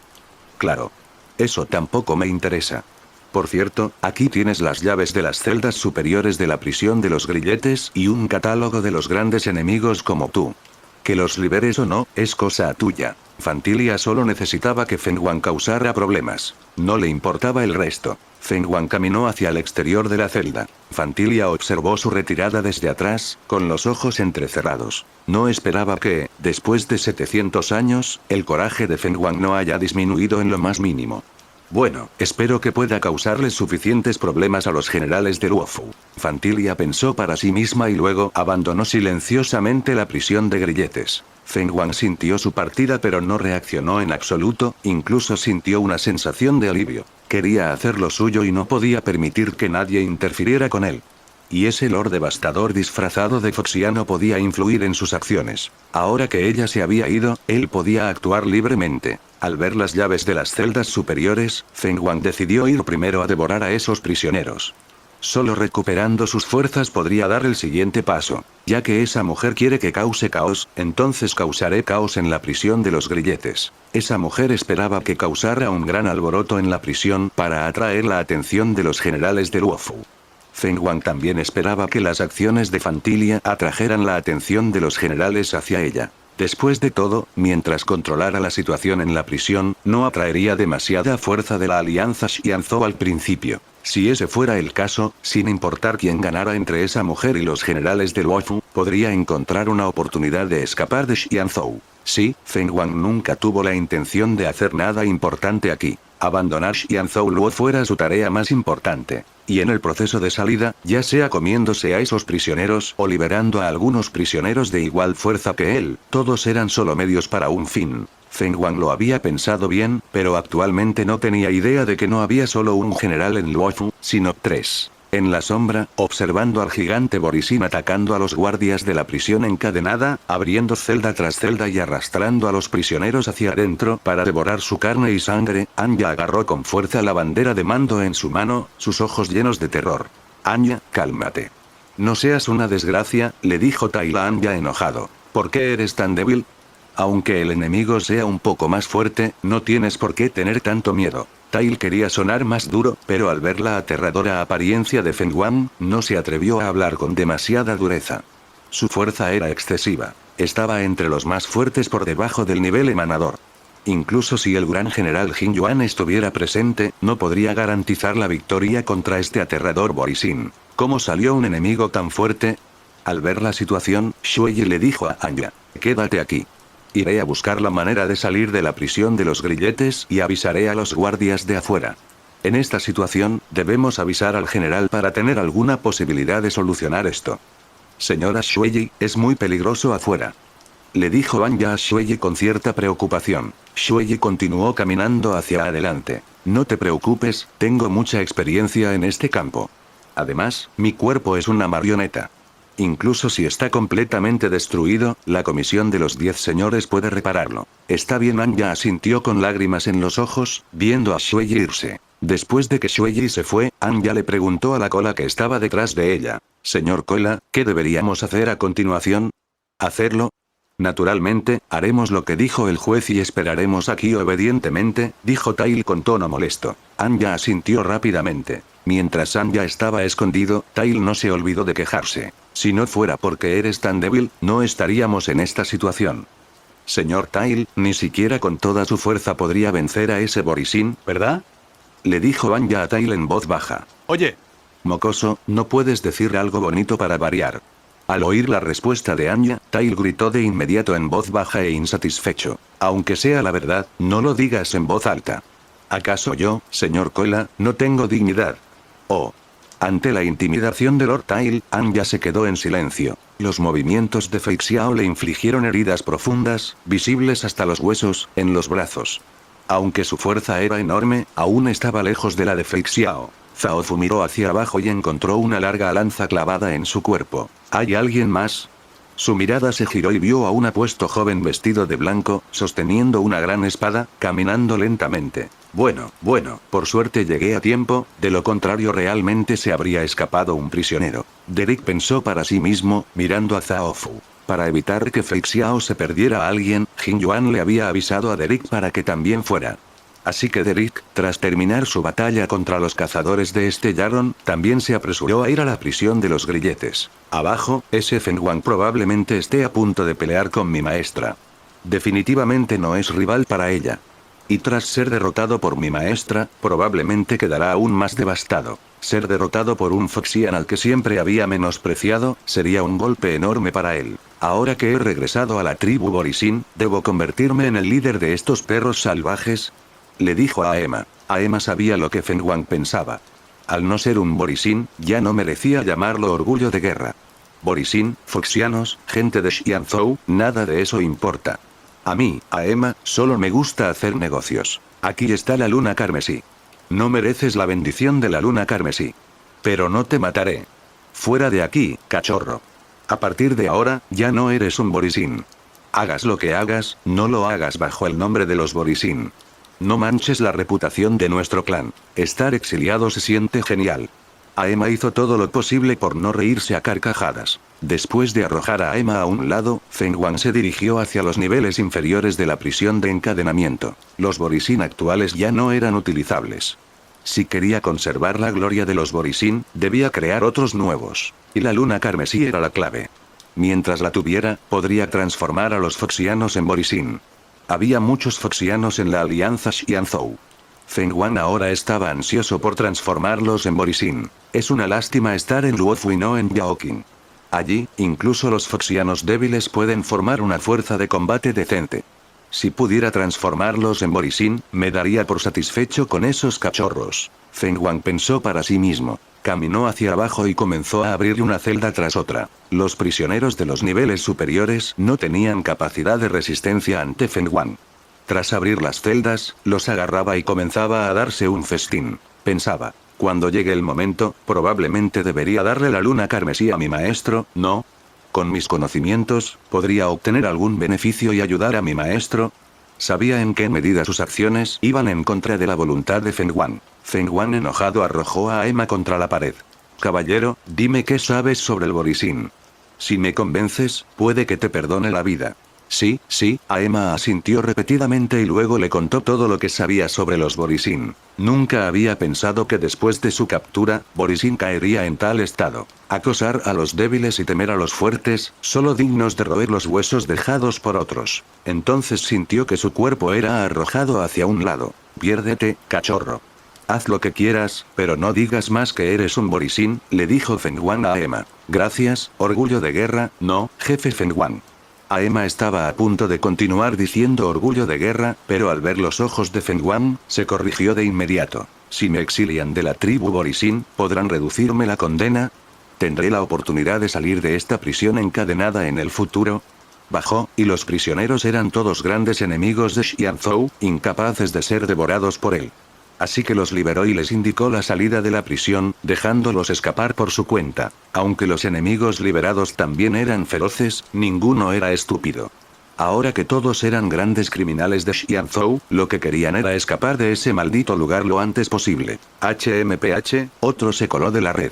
Claro. Eso tampoco me interesa. Por cierto, aquí tienes las llaves de las celdas superiores de la prisión de los grilletes y un catálogo de los grandes enemigos como tú. Que los liberes o no, es cosa tuya. Fantilia solo necesitaba que Feng Wang causara problemas. No le importaba el resto. Feng Wang caminó hacia el exterior de la celda. Fantilia observó su retirada desde atrás, con los ojos entrecerrados. No esperaba que, después de 700 años, el coraje de Feng Wang no haya disminuido en lo más mínimo. Bueno, espero que pueda causarles suficientes problemas a los generales de Luofu. Fantilia pensó para sí misma y luego abandonó silenciosamente la prisión de grilletes. Feng Wang sintió su partida pero no reaccionó en absoluto, incluso sintió una sensación de alivio. Quería hacer lo suyo y no podía permitir que nadie interfiriera con él. Y ese Lord Devastador disfrazado de foxiano podía influir en sus acciones. Ahora que ella se había ido, él podía actuar libremente. Al ver las llaves de las celdas superiores, Feng Wang decidió ir primero a devorar a esos prisioneros. Solo recuperando sus fuerzas podría dar el siguiente paso. Ya que esa mujer quiere que cause caos, entonces causaré caos en la prisión de los grilletes. Esa mujer esperaba que causara un gran alboroto en la prisión para atraer la atención de los generales de Luofu. Feng Wang también esperaba que las acciones de Fantilia atrajeran la atención de los generales hacia ella. Después de todo, mientras controlara la situación en la prisión, no atraería demasiada fuerza de la alianza Xianzhou al principio. Si ese fuera el caso, sin importar quién ganara entre esa mujer y los generales de Luofu, podría encontrar una oportunidad de escapar de Xianzhou. Sí, Feng Wang nunca tuvo la intención de hacer nada importante aquí. Abandonar Xianzhou Luofu era su tarea más importante. Y en el proceso de salida, ya sea comiéndose a esos prisioneros o liberando a algunos prisioneros de igual fuerza que él, todos eran solo medios para un fin. Feng Wang lo había pensado bien, pero actualmente no tenía idea de que no había solo un general en Luofu, sino 3. En la sombra, observando al gigante Borisin atacando a los guardias de la prisión encadenada, abriendo celda tras celda y arrastrando a los prisioneros hacia adentro para devorar su carne y sangre, Anya agarró con fuerza la bandera de mando en su mano, sus ojos llenos de terror. Anya, cálmate. No seas una desgracia, le dijo Tai a Anya enojado. ¿Por qué eres tan débil? Aunque el enemigo sea un poco más fuerte, no tienes por qué tener tanto miedo. Tai quería sonar más duro, pero al ver la aterradora apariencia de Feng Wang, no se atrevió a hablar con demasiada dureza. Su fuerza era excesiva. Estaba entre los más fuertes por debajo del nivel emanador. Incluso si el gran general Jin Yuan estuviera presente, no podría garantizar la victoria contra este aterrador Borisin. ¿Cómo salió un enemigo tan fuerte? Al ver la situación, Shueyi le dijo a Anya: quédate aquí. Iré a buscar la manera de salir de la prisión de los grilletes y avisaré a los guardias de afuera. En esta situación, debemos avisar al general para tener alguna posibilidad de solucionar esto. Señora Shueyi, es muy peligroso afuera. Le dijo Anya a Shuei con cierta preocupación. Shuei continuó caminando hacia adelante. No te preocupes, tengo mucha experiencia en este campo. Además, mi cuerpo es una marioneta. Incluso si está completamente destruido, la comisión de los 10 señores puede repararlo. Está bien. Anya asintió con lágrimas en los ojos, viendo a Shuei irse. Después de que Shuei se fue, Anya le preguntó a la cola que estaba detrás de ella. Señor Cola, ¿qué deberíamos hacer a continuación? ¿Hacerlo? Naturalmente, haremos lo que dijo el juez y esperaremos aquí obedientemente, dijo Tail con tono molesto. Anya asintió rápidamente. Mientras Anya estaba escondido, Tail no se olvidó de quejarse. Si no fuera porque eres tan débil, no estaríamos en esta situación. Señor Tail, ni siquiera con toda su fuerza podría vencer a ese Borisin, ¿verdad? Le dijo Anya a Tail en voz baja. Oye. Mocoso, no puedes decir algo bonito para variar. Al oír la respuesta de Anya, Tail gritó de inmediato en voz baja e insatisfecho. Aunque sea la verdad, no lo digas en voz alta. ¿Acaso yo, señor Cola, no tengo dignidad? Oh. Ante la intimidación de Lord Tail, Anya se quedó en silencio. Los movimientos de Fei Xiao le infligieron heridas profundas, visibles hasta los huesos, en los brazos. Aunque su fuerza era enorme, aún estaba lejos de la de Fei Xiao. Zhao Fu miró hacia abajo y encontró una larga lanza clavada en su cuerpo. ¿Hay alguien más? Su mirada se giró y vio a un apuesto joven vestido de blanco, sosteniendo una gran espada, caminando lentamente. Bueno, por suerte llegué a tiempo, de lo contrario realmente se habría escapado un prisionero. Derek pensó para sí mismo, mirando a Zhao Fu. Para evitar que Fei Xiao se perdiera a alguien, Jin Yuan le había avisado a Derek para que también fuera. Así que Derek, tras terminar su batalla contra los cazadores de Estellaron, también se apresuró a ir a la prisión de los grilletes. Abajo, ese Feng Wang probablemente esté a punto de pelear con mi maestra. Definitivamente no es rival para ella. Y tras ser derrotado por mi maestra, probablemente quedará aún más devastado. Ser derrotado por un Foxian al que siempre había menospreciado, sería un golpe enorme para él. Ahora que he regresado a la tribu Borisin, ¿debo convertirme en el líder de estos perros salvajes? Le dijo a Aema. Aema sabía lo que Feng Wang pensaba. Al no ser un Borisin, ya no merecía llamarlo orgullo de guerra. Borisin, Foxianos, gente de Xianzhou, nada de eso importa. A mí, Aema, solo me gusta hacer negocios. Aquí está la luna carmesí. No mereces la bendición de la luna carmesí. Pero no te mataré. Fuera de aquí, cachorro. A partir de ahora, ya no eres un Borisin. Hagas lo que hagas, no lo hagas bajo el nombre de los Borisin. No manches la reputación de nuestro clan. Estar exiliado se siente genial. Aema hizo todo lo posible por no reírse a carcajadas. Después de arrojar a Aema a un lado, Feng Wang se dirigió hacia los niveles inferiores de la prisión de encadenamiento. Los Borisin actuales ya no eran utilizables. Si quería conservar la gloria de los Borisin, debía crear otros nuevos. Y la luna carmesí era la clave. Mientras la tuviera, podría transformar a los Foxianos en Borisin. Había muchos Foxianos en la alianza Xianzhou. Feng Wang ahora estaba ansioso por transformarlos en Borisin. Es una lástima estar en Luofu y no en Yaoqing. Allí, incluso los Foxianos débiles pueden formar una fuerza de combate decente. Si pudiera transformarlos en Borisin, me daría por satisfecho con esos cachorros. Feng Wang pensó para sí mismo. Caminó hacia abajo y comenzó a abrir una celda tras otra. Los prisioneros de los niveles superiores no tenían capacidad de resistencia ante Feng Wang. Tras abrir las celdas, los agarraba y comenzaba a darse un festín. Pensaba, cuando llegue el momento, probablemente debería darle la luna carmesí a mi maestro, ¿no? Con mis conocimientos, ¿podría obtener algún beneficio y ayudar a mi maestro? Sabía en qué medida sus acciones iban en contra de la voluntad de Feng Wang. Feng Wang enojado arrojó a Aema contra la pared. Caballero, dime qué sabes sobre el Borisin. Si me convences, puede que te perdone la vida. Sí, Aema asintió repetidamente y luego le contó todo lo que sabía sobre los Borisin. Nunca había pensado que después de su captura, Borisin caería en tal estado. Acosar a los débiles y temer a los fuertes, solo dignos de roer los huesos dejados por otros. Entonces sintió que su cuerpo era arrojado hacia un lado. Piérdete, cachorro. Haz lo que quieras, pero no digas más que eres un Borisin, le dijo Feng Wang a Aema. Gracias, orgullo de guerra, no, jefe Feng Wang. Aema estaba a punto de continuar diciendo orgullo de guerra, pero al ver los ojos de Feng Wang, se corrigió de inmediato. Si me exilian de la tribu Borisin, ¿podrán reducirme la condena? ¿Tendré la oportunidad de salir de esta prisión encadenada en el futuro? Bajó, y los prisioneros eran todos grandes enemigos de Xianzhou, incapaces de ser devorados por él. Así que los liberó y les indicó la salida de la prisión, dejándolos escapar por su cuenta. Aunque los enemigos liberados también eran feroces, ninguno era estúpido. Ahora que todos eran grandes criminales de Xianzhou, lo que querían era escapar de ese maldito lugar lo antes posible. HMPH, otro se coló de la red.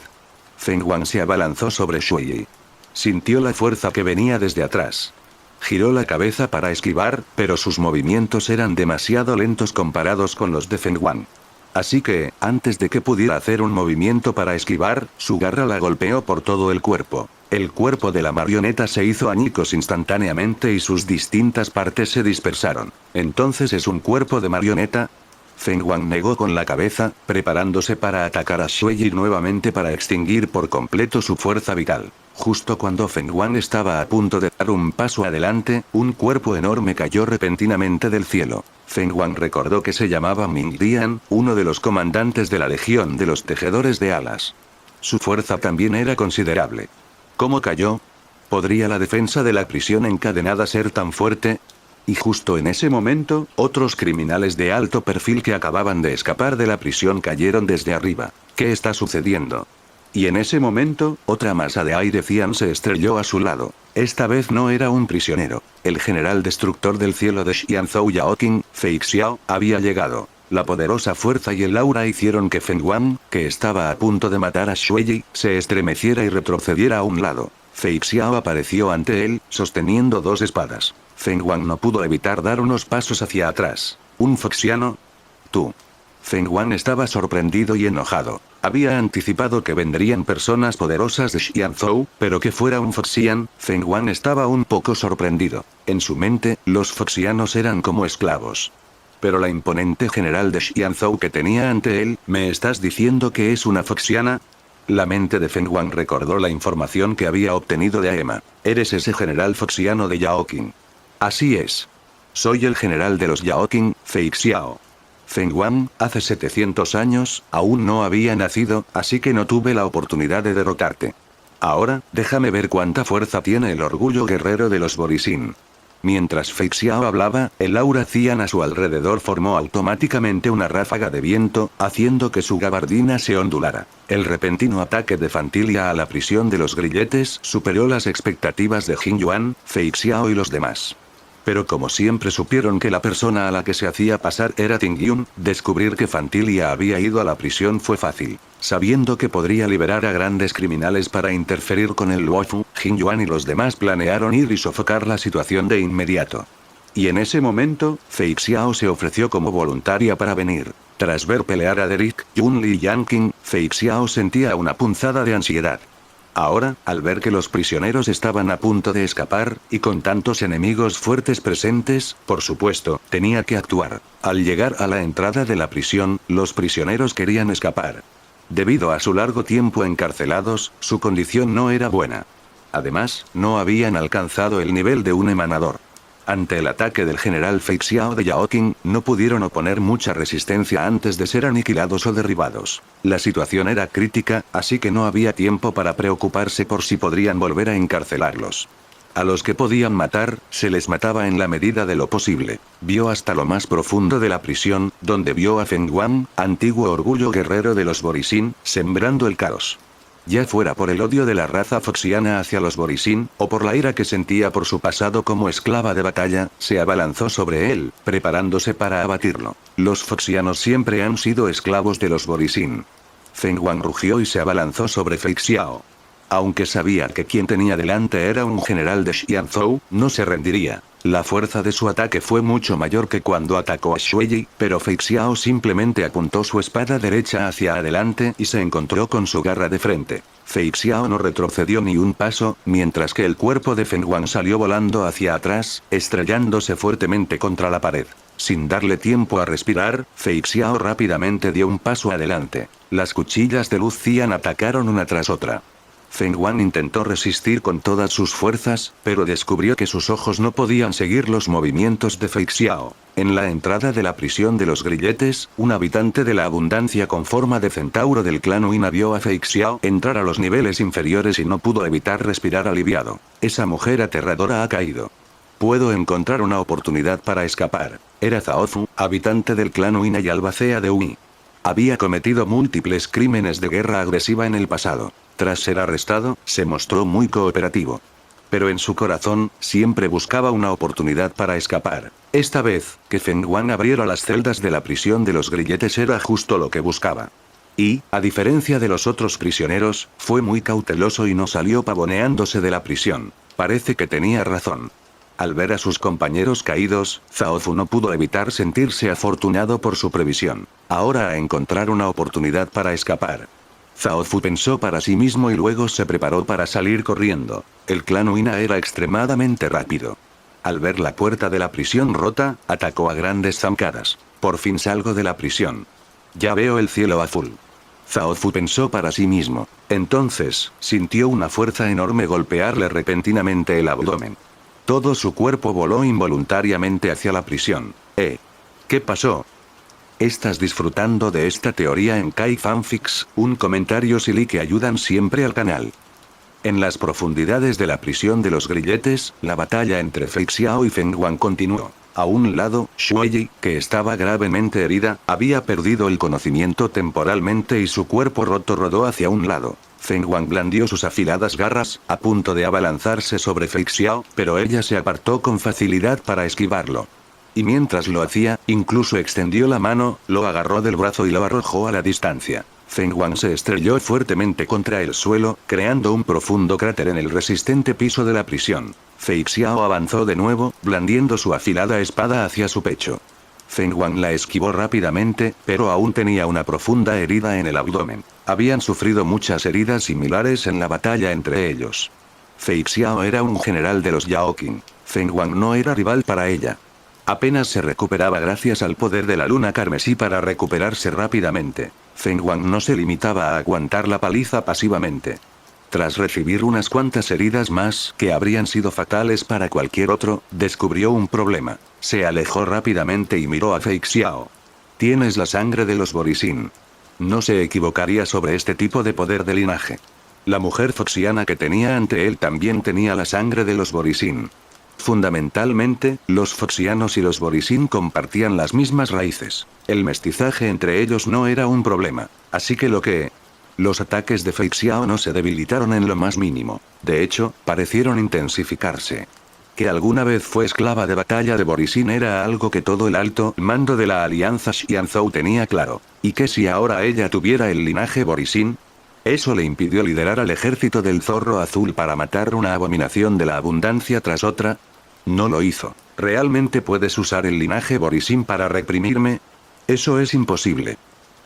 Feng Wang se abalanzó sobre Shuyi. Sintió la fuerza que venía desde atrás. Giró la cabeza para esquivar, pero sus movimientos eran demasiado lentos comparados con los de Feng Wang. Así que, antes de que pudiera hacer un movimiento para esquivar, su garra la golpeó por todo el cuerpo. El cuerpo de la marioneta se hizo añicos instantáneamente y sus distintas partes se dispersaron. ¿Entonces es un cuerpo de marioneta? Feng Wang negó con la cabeza, preparándose para atacar a Shuyi nuevamente para extinguir por completo su fuerza vital. Justo cuando Feng Wang estaba a punto de dar un paso adelante, un cuerpo enorme cayó repentinamente del cielo. Feng Wang recordó que se llamaba Ming Dian, uno de los comandantes de la Legión de los Tejedores de Alas. Su fuerza también era considerable. ¿Cómo cayó? ¿Podría la defensa de la prisión encadenada ser tan fuerte? Y justo en ese momento, otros criminales de alto perfil que acababan de escapar de la prisión cayeron desde arriba. ¿Qué está sucediendo? Y en ese momento, otra masa de aire cian se estrelló a su lado. Esta vez no era un prisionero. El general destructor del cielo de Xianzhou Yaoqing, Fei Xiao, había llegado. La poderosa fuerza y el aura hicieron que Feng Wang, que estaba a punto de matar a Shuyi, se estremeciera y retrocediera a un lado. Fei Xiao apareció ante él, sosteniendo dos espadas. Feng Wang no pudo evitar dar unos pasos hacia atrás. ¿Un foxiano? Tú. Feng Wang estaba sorprendido y enojado. Había anticipado que vendrían personas poderosas de Xianzhou, pero que fuera un foxian, Feng Wang estaba un poco sorprendido. En su mente, los foxianos eran como esclavos. Pero la imponente general de Xianzhou que tenía ante él, ¿me estás diciendo que es una foxiana? La mente de Feng Wang recordó la información que había obtenido de Aema. Eres ese general foxiano de Yaoqing. Así es. Soy el general de los Yaoqing, Fei Xiao. Feng Wang, hace 700 años, aún no había nacido, así que no tuve la oportunidad de derrotarte. Ahora, déjame ver cuánta fuerza tiene el orgullo guerrero de los Borisin. Mientras Fei Xiao hablaba, el aura cian a su alrededor formó automáticamente una ráfaga de viento, haciendo que su gabardina se ondulara. El repentino ataque de Fantilia a la prisión de los grilletes superó las expectativas de Jin Yuan, Fei Xiao y los demás. Pero como siempre supieron que la persona a la que se hacía pasar era Ting Yun, descubrir que Fantilia había ido a la prisión fue fácil. Sabiendo que podría liberar a grandes criminales para interferir con el Luofu, Jin Yuan y los demás planearon ir y sofocar la situación de inmediato. Y en ese momento, Fei Xiao se ofreció como voluntaria para venir. Tras ver pelear a Derek, Yun-Li y Yanqing, Fei Xiao sentía una punzada de ansiedad. Ahora, al ver que los prisioneros estaban a punto de escapar, y con tantos enemigos fuertes presentes, por supuesto, tenía que actuar. Al llegar a la entrada de la prisión, los prisioneros querían escapar. Debido a su largo tiempo encarcelados, su condición no era buena. Además, no habían alcanzado el nivel de un emanador. Ante el ataque del general Fei Xiao de Yaoqing, no pudieron oponer mucha resistencia antes de ser aniquilados o derribados. La situación era crítica, así que no había tiempo para preocuparse por si podrían volver a encarcelarlos. A los que podían matar, se les mataba en la medida de lo posible. Vio hasta lo más profundo de la prisión, donde vio a Feng Wang, antiguo orgullo guerrero de los Borisin, sembrando el caos. Ya fuera por el odio de la raza foxiana hacia los Borisin, o por la ira que sentía por su pasado como esclava de batalla, se abalanzó sobre él, preparándose para abatirlo. Los foxianos siempre han sido esclavos de los Borisin. Feng Wang rugió y se abalanzó sobre Fei Xiao. Aunque sabía que quien tenía delante era un general de Xianzhou, no se rendiría. La fuerza de su ataque fue mucho mayor que cuando atacó a Shuyi, pero Fei Xiao simplemente apuntó su espada derecha hacia adelante y se encontró con su garra de frente. Fei Xiao no retrocedió ni un paso, mientras que el cuerpo de Feng Wang salió volando hacia atrás, estrellándose fuertemente contra la pared. Sin darle tiempo a respirar, Fei Xiao rápidamente dio un paso adelante. Las cuchillas de luz cian atacaron una tras otra. Feng Wang intentó resistir con todas sus fuerzas, pero descubrió que sus ojos no podían seguir los movimientos de Fei Xiao. En la entrada de la prisión de los grilletes, un habitante de la abundancia con forma de centauro del clan Huina vio a Fei Xiao entrar a los niveles inferiores y no pudo evitar respirar aliviado. Esa mujer aterradora ha caído. Puedo encontrar una oportunidad para escapar. Era Zhao Fu, habitante del clan Uina y albacea de Ui. Había cometido múltiples crímenes de guerra agresiva en el pasado. Tras ser arrestado, se mostró muy cooperativo. Pero en su corazón, siempre buscaba una oportunidad para escapar. Esta vez, que Feng Wan abriera las celdas de la prisión de los grilletes era justo lo que buscaba. Y, a diferencia de los otros prisioneros, fue muy cauteloso y no salió pavoneándose de la prisión. Parece que tenía razón. Al ver a sus compañeros caídos, Zhao Fu no pudo evitar sentirse afortunado por su previsión. Ahora a encontrar una oportunidad para escapar. Zhao Fu pensó para sí mismo y luego se preparó para salir corriendo. El clan Uina era extremadamente rápido. Al ver la puerta de la prisión rota, atacó a grandes zancadas. Por fin salgo de la prisión. Ya veo el cielo azul. Zhao Fu pensó para sí mismo. Entonces, sintió una fuerza enorme golpearle repentinamente el abdomen. Todo su cuerpo voló involuntariamente hacia la prisión. ¿Qué pasó? ¿Estás disfrutando de esta teoría en Kai Fanfics? Un comentario silly que ayudan siempre al canal. En las profundidades de la prisión de los grilletes, la batalla entre Fei Xiao y Feng Wan continuó. A un lado, Shueyi, que estaba gravemente herida, había perdido el conocimiento temporalmente y su cuerpo roto rodó hacia un lado. Feng Wan blandió sus afiladas garras, a punto de abalanzarse sobre Fei Xiao, pero ella se apartó con facilidad para esquivarlo. Y mientras lo hacía, incluso extendió la mano, lo agarró del brazo y lo arrojó a la distancia. Feng Wan se estrelló fuertemente contra el suelo, creando un profundo cráter en el resistente piso de la prisión. Fei Xiao avanzó de nuevo, blandiendo su afilada espada hacia su pecho. Feng Wan la esquivó rápidamente, pero aún tenía una profunda herida en el abdomen. Habían sufrido muchas heridas similares en la batalla entre ellos. Fei Xiao era un general de los Yaoqing. Feng Wan no era rival para ella. Apenas se recuperaba gracias al poder de la luna carmesí para recuperarse rápidamente. Feng Wan no se limitaba a aguantar la paliza pasivamente. Tras recibir unas cuantas heridas más, que habrían sido fatales para cualquier otro, descubrió un problema. Se alejó rápidamente y miró a Fei Xiao. Tienes la sangre de los Borisin. No se equivocaría sobre este tipo de poder de linaje. La mujer foxiana que tenía ante él también tenía la sangre de los Borisin. Fundamentalmente, los foxianos y los Borisin compartían las mismas raíces. El mestizaje entre ellos no era un problema. Así que los ataques de Fei Xiao no se debilitaron en lo más mínimo. De hecho, parecieron intensificarse. Que alguna vez fue esclava de batalla de Borisin era algo que todo el alto mando de la alianza Xianzhou tenía claro. ¿Y que si ahora ella tuviera el linaje Borisin? Eso le impidió liderar al ejército del zorro azul para matar una abominación de la abundancia tras otra. No lo hizo. ¿Realmente puedes usar el linaje Borisin para reprimirme? Eso es imposible.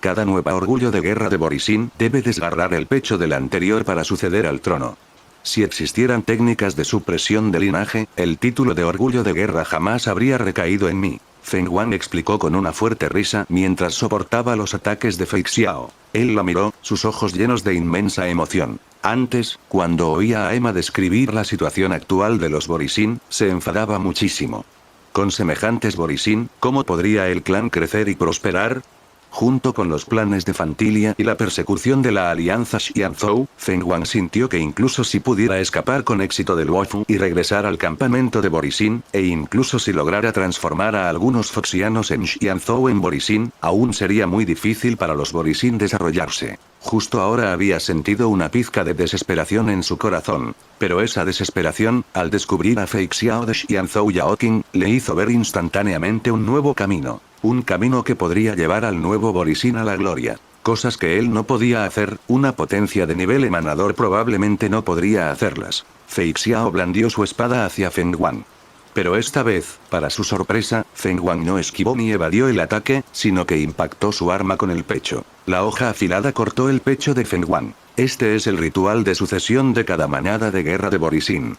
Cada nueva orgullo de guerra de Borisin debe desgarrar el pecho del anterior para suceder al trono. Si existieran técnicas de supresión de linaje, el título de orgullo de guerra jamás habría recaído en mí. Feng Wan explicó con una fuerte risa mientras soportaba los ataques de Fei Xiao. Él la miró, sus ojos llenos de inmensa emoción. Antes, cuando oía a Emma describir la situación actual de los Borisin, se enfadaba muchísimo. Con semejantes Borisin, ¿cómo podría el clan crecer y prosperar? Junto con los planes de Fantilia y la persecución de la alianza Xianzhou, Feng Wan sintió que incluso si pudiera escapar con éxito del Luofu y regresar al campamento de Borisin, e incluso si lograra transformar a algunos foxianos en Xianzhou en Borisin, aún sería muy difícil para los Borisin desarrollarse. Justo ahora había sentido una pizca de desesperación en su corazón. Pero esa desesperación, al descubrir a Fei Xiao de Xianzhou Yaoqing, le hizo ver instantáneamente un nuevo camino. Un camino que podría llevar al nuevo Borisin a la gloria. Cosas que él no podía hacer, una potencia de nivel emanador probablemente no podría hacerlas. Fei Xiao blandió su espada hacia Feng Wan. Pero esta vez, para su sorpresa, Feng Wan no esquivó ni evadió el ataque, sino que impactó su arma con el pecho. La hoja afilada cortó el pecho de Feng Wan. Este es el ritual de sucesión de cada manada de guerra de Borisin.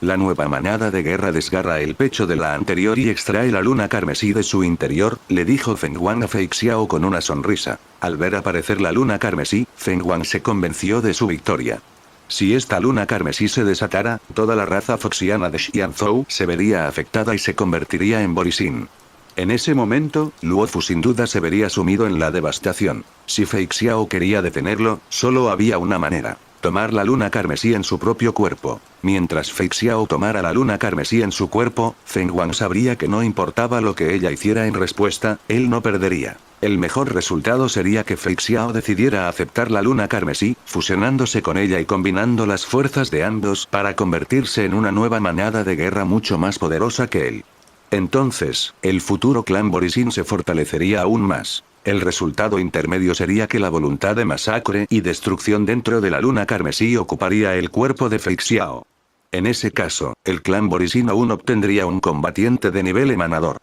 La nueva manada de guerra desgarra el pecho de la anterior y extrae la luna carmesí de su interior, le dijo Feng Wan a Fei Xiao con una sonrisa. Al ver aparecer la luna carmesí, Feng Wan se convenció de su victoria. Si esta luna carmesí se desatara, toda la raza foxiana de Xianzhou se vería afectada y se convertiría en Borisin. En ese momento, Luofu sin duda se vería sumido en la devastación. Si Fei Xiao quería detenerlo, solo había una manera. tomar la luna carmesí en su propio cuerpo. Mientras Fei Xiao tomara la luna carmesí en su cuerpo, Feng Wang sabría que no importaba lo que ella hiciera en respuesta, él no perdería. El mejor resultado sería que Fei Xiao decidiera aceptar la luna carmesí, fusionándose con ella y combinando las fuerzas de ambos para convertirse en una nueva manada de guerra mucho más poderosa que él. Entonces, el futuro clan Borisin se fortalecería aún más. El resultado intermedio sería que la voluntad de masacre y destrucción dentro de la luna carmesí ocuparía el cuerpo de Fei Xiao. En ese caso, el clan Borisin aún obtendría un combatiente de nivel emanador.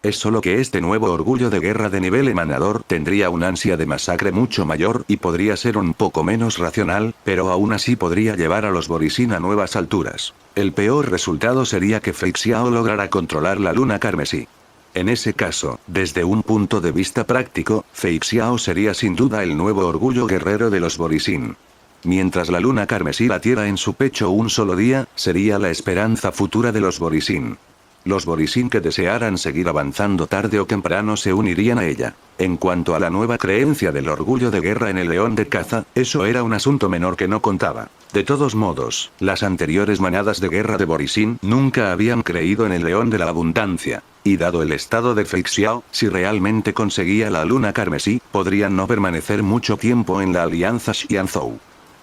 Es solo que este nuevo orgullo de guerra de nivel emanador tendría un ansia de masacre mucho mayor y podría ser un poco menos racional, pero aún así podría llevar a los Borisin a nuevas alturas. El peor resultado sería que Fei Xiao lograra controlar la luna carmesí. En ese caso, desde un punto de vista práctico, Fei Xiao sería sin duda el nuevo orgullo guerrero de los Borisin. Mientras la luna carmesí latiera en su pecho un solo día, sería la esperanza futura de los Borisin. Los Borisin que desearan seguir avanzando tarde o temprano se unirían a ella. En cuanto a la nueva creencia del orgullo de guerra en el león de caza, eso era un asunto menor que no contaba. De todos modos, las anteriores manadas de guerra de Borisin nunca habían creído en el león de la abundancia. Y dado el estado de Fei Xiao, si realmente conseguía la luna carmesí, podrían no permanecer mucho tiempo en la alianza Xianzhou.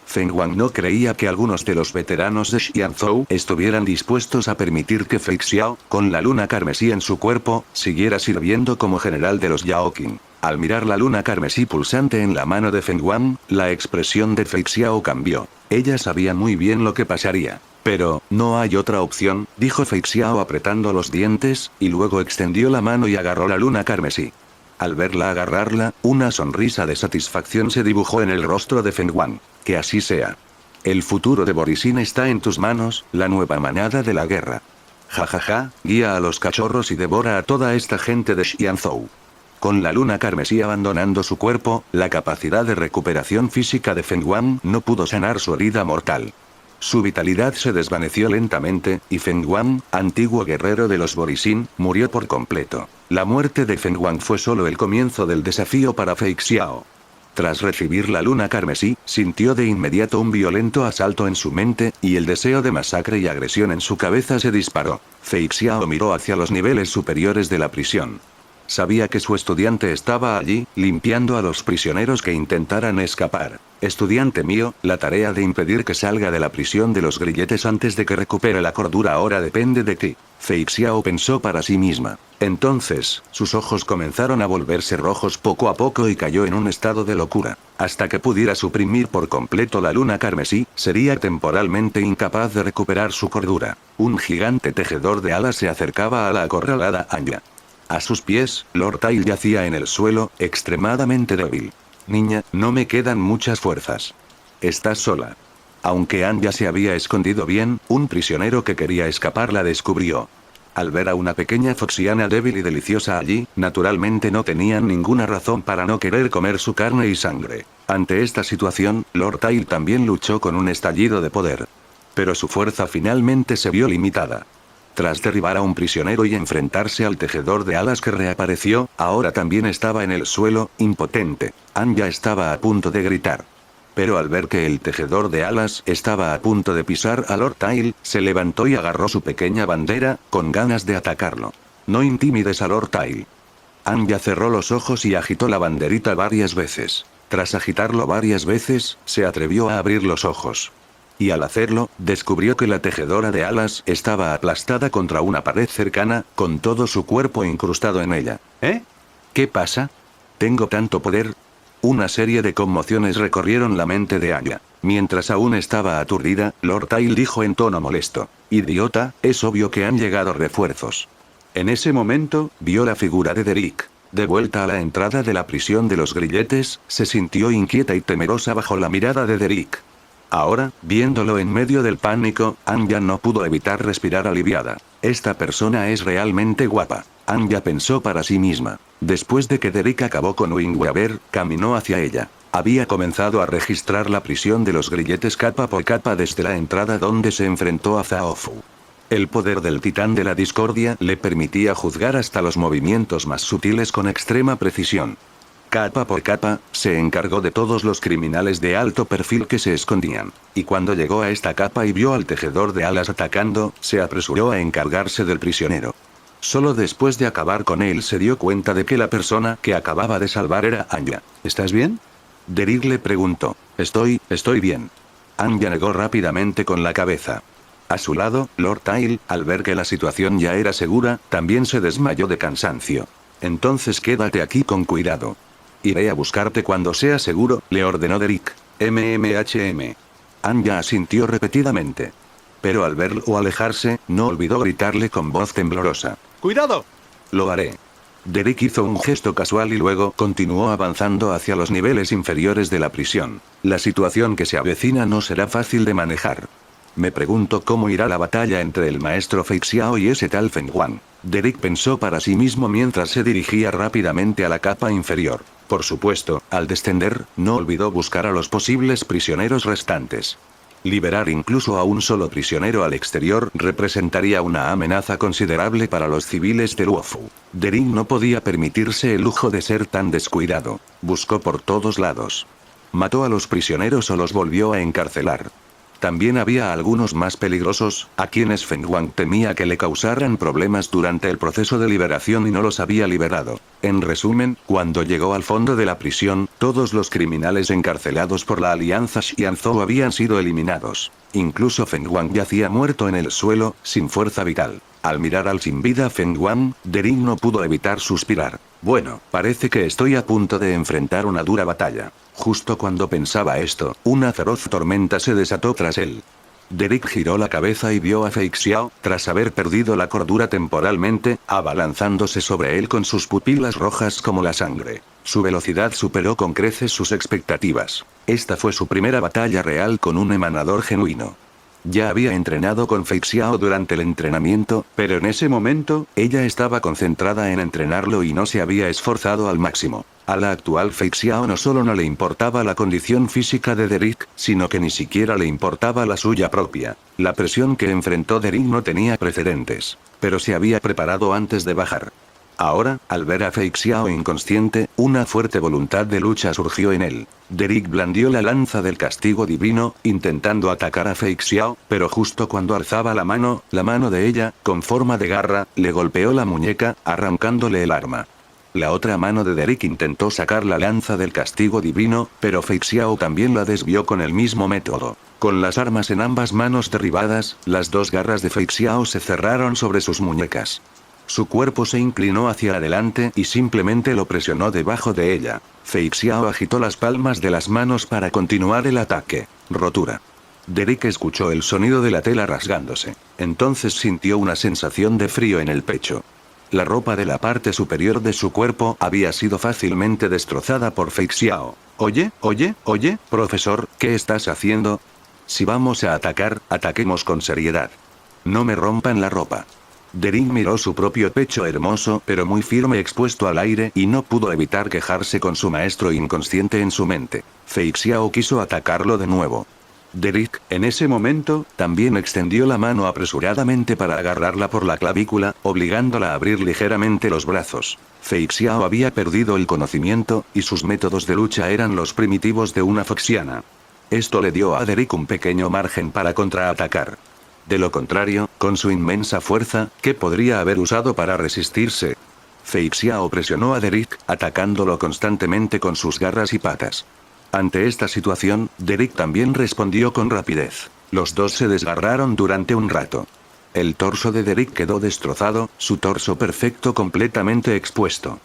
Feng Wang no creía que algunos de los veteranos de Xianzhou estuvieran dispuestos a permitir que Fei Xiao, con la luna carmesí en su cuerpo, siguiera sirviendo como general de los Yaoqing. Al mirar la luna carmesí pulsante en la mano de Feng Wang, la expresión de Fei Xiao cambió. Ella sabía muy bien lo que pasaría. Pero, no hay otra opción, dijo Fei Xiao apretando los dientes, y luego extendió la mano y agarró la luna carmesí. Al verla agarrarla, una sonrisa de satisfacción se dibujó en el rostro de Feng Wang. Que así sea. El futuro de Borisin está en tus manos, la nueva manada de la guerra. Jajaja, guía a los cachorros y devora a toda esta gente de Xianzhou. Con la luna carmesí abandonando su cuerpo, la capacidad de recuperación física de Feng Wang no pudo sanar su herida mortal. Su vitalidad se desvaneció lentamente, y Feng Wang, antiguo guerrero de los Borisin, murió por completo. La muerte de Feng Wang fue solo el comienzo del desafío para Fei Xiao. Tras recibir la luna carmesí, sintió de inmediato un violento asalto en su mente, y el deseo de masacre y agresión en su cabeza se disparó. Fei Xiao miró hacia los niveles superiores de la prisión. Sabía que su estudiante estaba allí, limpiando a los prisioneros que intentaran escapar. Estudiante mío, la tarea de impedir que salga de la prisión de los grilletes antes de que recupere la cordura ahora depende de ti. Fei Xiao pensó para sí misma. Entonces, sus ojos comenzaron a volverse rojos poco a poco y cayó en un estado de locura. Hasta que pudiera suprimir por completo la luna carmesí, sería temporalmente incapaz de recuperar su cordura. Un gigante tejedor de alas se acercaba a la acorralada Anya. A sus pies, Lord Tile yacía en el suelo, extremadamente débil. Niña, no me quedan muchas fuerzas. Estás sola. Aunque Anya se había escondido bien, un prisionero que quería escapar la descubrió. Al ver a una pequeña foxiana débil y deliciosa allí, naturalmente no tenían ninguna razón para no querer comer su carne y sangre. Ante esta situación, Lord Tile también luchó con un estallido de poder. Pero su fuerza finalmente se vio limitada. Tras derribar a un prisionero y enfrentarse al tejedor de alas que reapareció, ahora también estaba en el suelo, impotente. Anya estaba a punto de gritar. Pero al ver que el tejedor de alas estaba a punto de pisar a Lord Tile, se levantó y agarró su pequeña bandera, con ganas de atacarlo. No intimides a Lord Tile. Anya cerró los ojos y agitó la banderita varias veces. Tras agitarlo varias veces, se atrevió a abrir los ojos. Y al hacerlo, descubrió que la tejedora de alas estaba aplastada contra una pared cercana, con todo su cuerpo incrustado en ella. ¿Eh? ¿Qué pasa? ¿Tengo tanto poder? Una serie de conmociones recorrieron la mente de Anya. Mientras aún estaba aturdida, Lord Tile dijo en tono molesto. Idiota, es obvio que han llegado refuerzos. En ese momento, vio la figura de Derek. De vuelta a la entrada de la prisión de los grilletes, se sintió inquieta y temerosa bajo la mirada de Derek. Ahora, viéndolo en medio del pánico, Anya no pudo evitar respirar aliviada. Esta persona es realmente guapa. Anya pensó para sí misma. Después de que Derek acabó con Wingweaver, caminó hacia ella. Había comenzado a registrar la prisión de los grilletes capa por capa desde la entrada donde se enfrentó a Zhao Fu. El poder del titán de la discordia le permitía juzgar hasta los movimientos más sutiles con extrema precisión. Capa por capa, se encargó de todos los criminales de alto perfil que se escondían. Y cuando llegó a esta capa y vio al tejedor de alas atacando, se apresuró a encargarse del prisionero. Solo después de acabar con él se dio cuenta de que la persona que acababa de salvar era Anya. ¿Estás bien? Derek le preguntó. Estoy bien. Anya negó rápidamente con la cabeza. A su lado, Lord Tyle, al ver que la situación ya era segura, también se desmayó de cansancio. Entonces quédate aquí con cuidado. Iré a buscarte cuando sea seguro, le ordenó Derek. MMHM. Anya asintió repetidamente. Pero al verlo alejarse, no olvidó gritarle con voz temblorosa. ¡Cuidado! Lo haré. Derek hizo un gesto casual y luego continuó avanzando hacia los niveles inferiores de la prisión. La situación que se avecina no será fácil de manejar. Me pregunto cómo irá la batalla entre el maestro Fei Xiao y ese tal Feng Huang. Derek pensó para sí mismo mientras se dirigía rápidamente a la capa inferior. Por supuesto, al descender, no olvidó buscar a los posibles prisioneros restantes. Liberar incluso a un solo prisionero al exterior representaría una amenaza considerable para los civiles de Luofu. Derek no podía permitirse el lujo de ser tan descuidado. Buscó por todos lados. Mató a los prisioneros o los volvió a encarcelar. También había algunos más peligrosos, a quienes Feng Huang temía que le causaran problemas durante el proceso de liberación y no los había liberado. En resumen, cuando llegó al fondo de la prisión, todos los criminales encarcelados por la alianza Xianzhou habían sido eliminados. Incluso Feng Huang yacía muerto en el suelo, sin fuerza vital. Al mirar al sin vida Feng Huang, Derek no pudo evitar suspirar. Bueno, parece que estoy a punto de enfrentar una dura batalla. Justo cuando pensaba esto, una feroz tormenta se desató tras él. Derek giró la cabeza y vio a Fei Xiao, tras haber perdido la cordura temporalmente, abalanzándose sobre él con sus pupilas rojas como la sangre. Su velocidad superó con creces sus expectativas. Esta fue su primera batalla real con un emanador genuino. Ya había entrenado con Fei Xiao durante el entrenamiento, pero en ese momento, ella estaba concentrada en entrenarlo y no se había esforzado al máximo. A la actual Fei Xiao no solo no le importaba la condición física de Derek, sino que ni siquiera le importaba la suya propia. La presión que enfrentó Derek no tenía precedentes. Pero se había preparado antes de bajar. Ahora, al ver a Fei Xiao inconsciente, una fuerte voluntad de lucha surgió en él. Derek blandió la lanza del castigo divino, intentando atacar a Fei Xiao, pero justo cuando alzaba la mano de ella, con forma de garra, le golpeó la muñeca, arrancándole el arma. La otra mano de Derek intentó sacar la lanza del castigo divino, pero Fei Xiao también la desvió con el mismo método. Con las armas en ambas manos derribadas, las dos garras de Fei Xiao se cerraron sobre sus muñecas. Su cuerpo se inclinó hacia adelante y simplemente lo presionó debajo de ella. Fei Xiao agitó las palmas de las manos para continuar el ataque. Rotura. Derek escuchó el sonido de la tela rasgándose. Entonces sintió una sensación de frío en el pecho. La ropa de la parte superior de su cuerpo había sido fácilmente destrozada por Fei Xiao. Oye, profesor, ¿qué estás haciendo? Si vamos a atacar, ataquemos con seriedad. No me rompan la ropa. Derek miró su propio pecho hermoso pero muy firme expuesto al aire y no pudo evitar quejarse con su maestro inconsciente en su mente. Fei Xiao quiso atacarlo de nuevo. Derek, en ese momento, también extendió la mano apresuradamente para agarrarla por la clavícula, obligándola a abrir ligeramente los brazos. Fei Xiao había perdido el conocimiento, y sus métodos de lucha eran los primitivos de una foxiana. Esto le dio a Derek un pequeño margen para contraatacar. De lo contrario, con su inmensa fuerza, ¿qué podría haber usado para resistirse? Fei Xiao presionó a Derek, atacándolo constantemente con sus garras y patas. Ante esta situación, Derek también respondió con rapidez. Los dos se desgarraron durante un rato. El torso de Derek quedó destrozado, su torso perfecto completamente expuesto.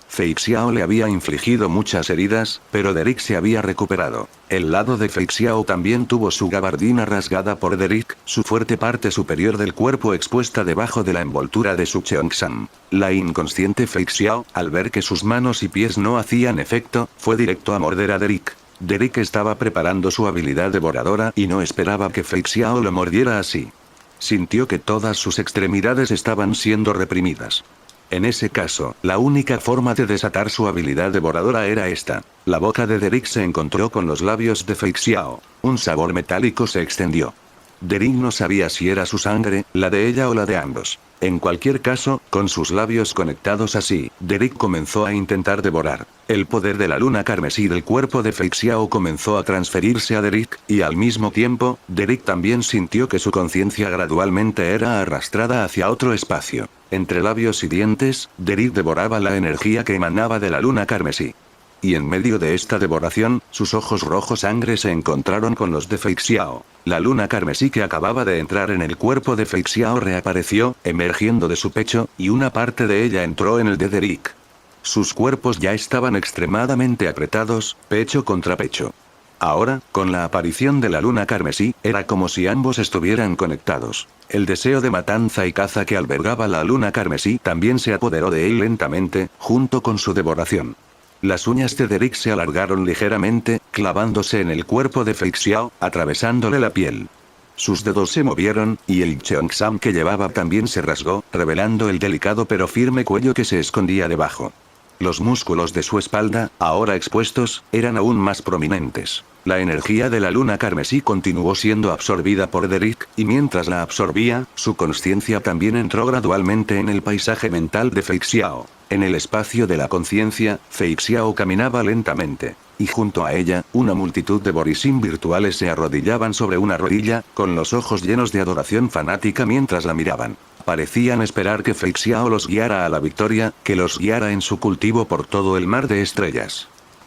Fei Xiao le había infligido muchas heridas, pero Derek se había recuperado. El lado de Fei Xiao también tuvo su gabardina rasgada por Derek, su fuerte parte superior del cuerpo expuesta debajo de la envoltura de su Cheongsam. La inconsciente Fei Xiao, al ver que sus manos y pies no hacían efecto, fue directo a morder a Derek. Derek estaba preparando su habilidad devoradora y no esperaba que Fei Xiao lo mordiera así. Sintió que todas sus extremidades estaban siendo reprimidas. En ese caso, la única forma de desatar su habilidad devoradora era esta. La boca de Derek se encontró con los labios de Fei Xiao. Un sabor metálico se extendió. Derek no sabía si era su sangre, la de ella o la de ambos. En cualquier caso, con sus labios conectados así, Derek comenzó a intentar devorar. El poder de la luna carmesí del cuerpo de Fei Xiao comenzó a transferirse a Derek, y al mismo tiempo, Derek también sintió que su conciencia gradualmente era arrastrada hacia otro espacio. Entre labios y dientes, Derek devoraba la energía que emanaba de la luna carmesí. Y en medio de esta devoración, sus ojos rojos sangre se encontraron con los de Fei Xiao. La luna carmesí que acababa de entrar en el cuerpo de Fei Xiao reapareció, emergiendo de su pecho, y una parte de ella entró en el de Derek. Sus cuerpos ya estaban extremadamente apretados, pecho contra pecho. Ahora, con la aparición de la luna carmesí, era como si ambos estuvieran conectados. El deseo de matanza y caza que albergaba la luna carmesí también se apoderó de él lentamente, junto con su devoración. Las uñas de Derek se alargaron ligeramente, clavándose en el cuerpo de Fei Xiao, atravesándole la piel. Sus dedos se movieron, y el cheongsam que llevaba también se rasgó, revelando el delicado pero firme cuello que se escondía debajo. Los músculos de su espalda, ahora expuestos, eran aún más prominentes. La energía de la luna carmesí continuó siendo absorbida por Derek, y mientras la absorbía, su consciencia también entró gradualmente en el paisaje mental de Fei Xiao. En el espacio de la conciencia, Fei Xiao caminaba lentamente. Y junto a ella, una multitud de Borisin virtuales se arrodillaban sobre una rodilla, con los ojos llenos de adoración fanática mientras la miraban. Parecían esperar que Fei Xiao los guiara a la victoria, que los guiara en su cultivo por todo el mar de estrellas.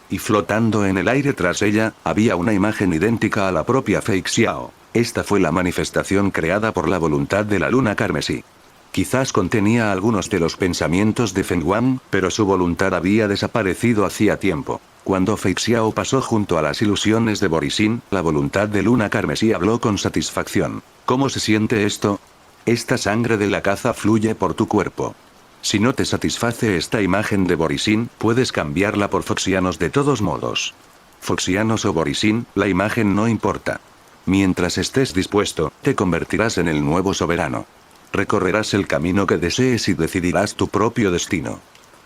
Y flotando en el aire tras ella, había una imagen idéntica a la propia Fei Xiao. Esta fue la manifestación creada por la voluntad de la luna carmesí. Quizás contenía algunos de los pensamientos de Feng Wan, pero su voluntad había desaparecido hacía tiempo. Cuando Fei Xiao pasó junto a las ilusiones de Borisin, la voluntad de luna carmesí habló con satisfacción. ¿Cómo se siente esto? Esta sangre de la caza fluye por tu cuerpo. Si no te satisface esta imagen de Borisin, puedes cambiarla por Foxianos de todos modos. Foxianos o Borisin, la imagen no importa. Mientras estés dispuesto, te convertirás en el nuevo soberano. Recorrerás el camino que desees y decidirás tu propio destino.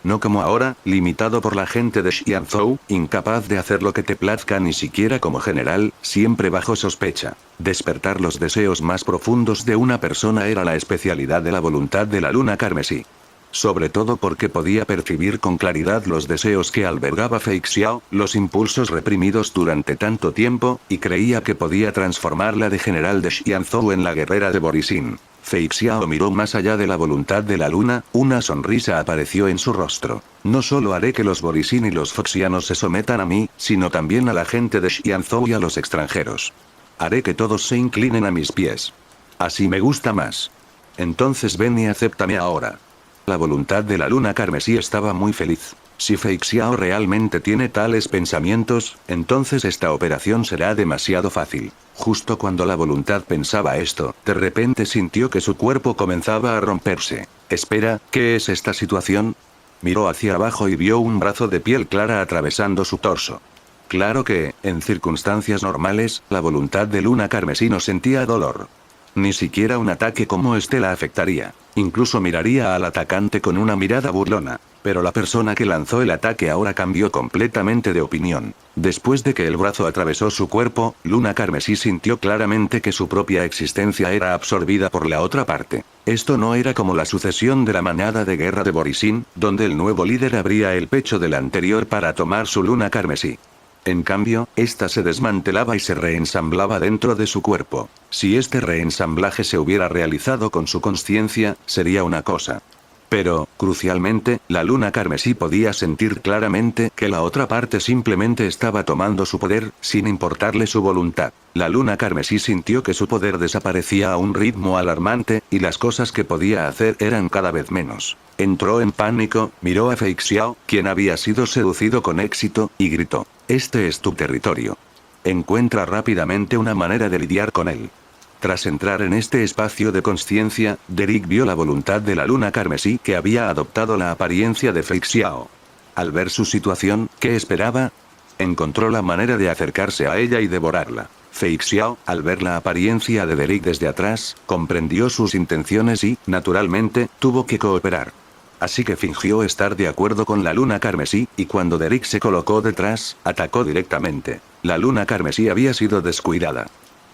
No como ahora, limitado por la gente de Xianzhou, incapaz de hacer lo que te plazca ni siquiera como general, siempre bajo sospecha. Despertar los deseos más profundos de una persona era la especialidad de la voluntad de la luna carmesí. Sobre todo porque podía percibir con claridad los deseos que albergaba Fei Xiao, los impulsos reprimidos durante tanto tiempo, y creía que podía transformarla de general de Xianzhou en la guerrera de Borisin. Fei Xiao miró más allá de la voluntad de la luna, una sonrisa apareció en su rostro. No solo haré que los Borisin y los Foxianos se sometan a mí, sino también a la gente de Xianzhou y a los extranjeros. Haré que todos se inclinen a mis pies. Así me gusta más. Entonces ven y acéptame ahora. La voluntad de la luna carmesí estaba muy feliz. Si Fei Xiao realmente tiene tales pensamientos, entonces esta operación será demasiado fácil. Justo cuando la voluntad pensaba esto, de repente sintió que su cuerpo comenzaba a romperse. Espera, ¿qué es esta situación? Miró hacia abajo y vio un brazo de piel clara atravesando su torso. Claro que, en circunstancias normales, la voluntad de luna carmesí no sentía dolor. Ni siquiera un ataque como este la afectaría. Incluso miraría al atacante con una mirada burlona. Pero la persona que lanzó el ataque ahora cambió completamente de opinión. Después de que el brazo atravesó su cuerpo, Luna Carmesí sintió claramente que su propia existencia era absorbida por la otra parte. Esto no era como la sucesión de la manada de guerra de Borisin, donde el nuevo líder abría el pecho del anterior para tomar su Luna Carmesí. En cambio, esta se desmantelaba y se reensamblaba dentro de su cuerpo. Si este reensamblaje se hubiera realizado con su consciencia, sería una cosa. Pero, crucialmente, la luna carmesí podía sentir claramente que la otra parte simplemente estaba tomando su poder, sin importarle su voluntad. La luna carmesí sintió que su poder desaparecía a un ritmo alarmante, y las cosas que podía hacer eran cada vez menos. Entró en pánico, miró a Fei Xiao, quien había sido seducido con éxito, y gritó: «Este es tu territorio. Encuentra rápidamente una manera de lidiar con él». Tras entrar en este espacio de consciencia, Derek vio la voluntad de la luna carmesí que había adoptado la apariencia de Fei Xiao. Al ver su situación, ¿qué esperaba? Encontró la manera de acercarse a ella y devorarla. Fei Xiao, al ver la apariencia de Derek desde atrás, comprendió sus intenciones y, naturalmente, tuvo que cooperar. Así que fingió estar de acuerdo con la luna carmesí, y cuando Derek se colocó detrás, atacó directamente. La luna carmesí había sido descuidada.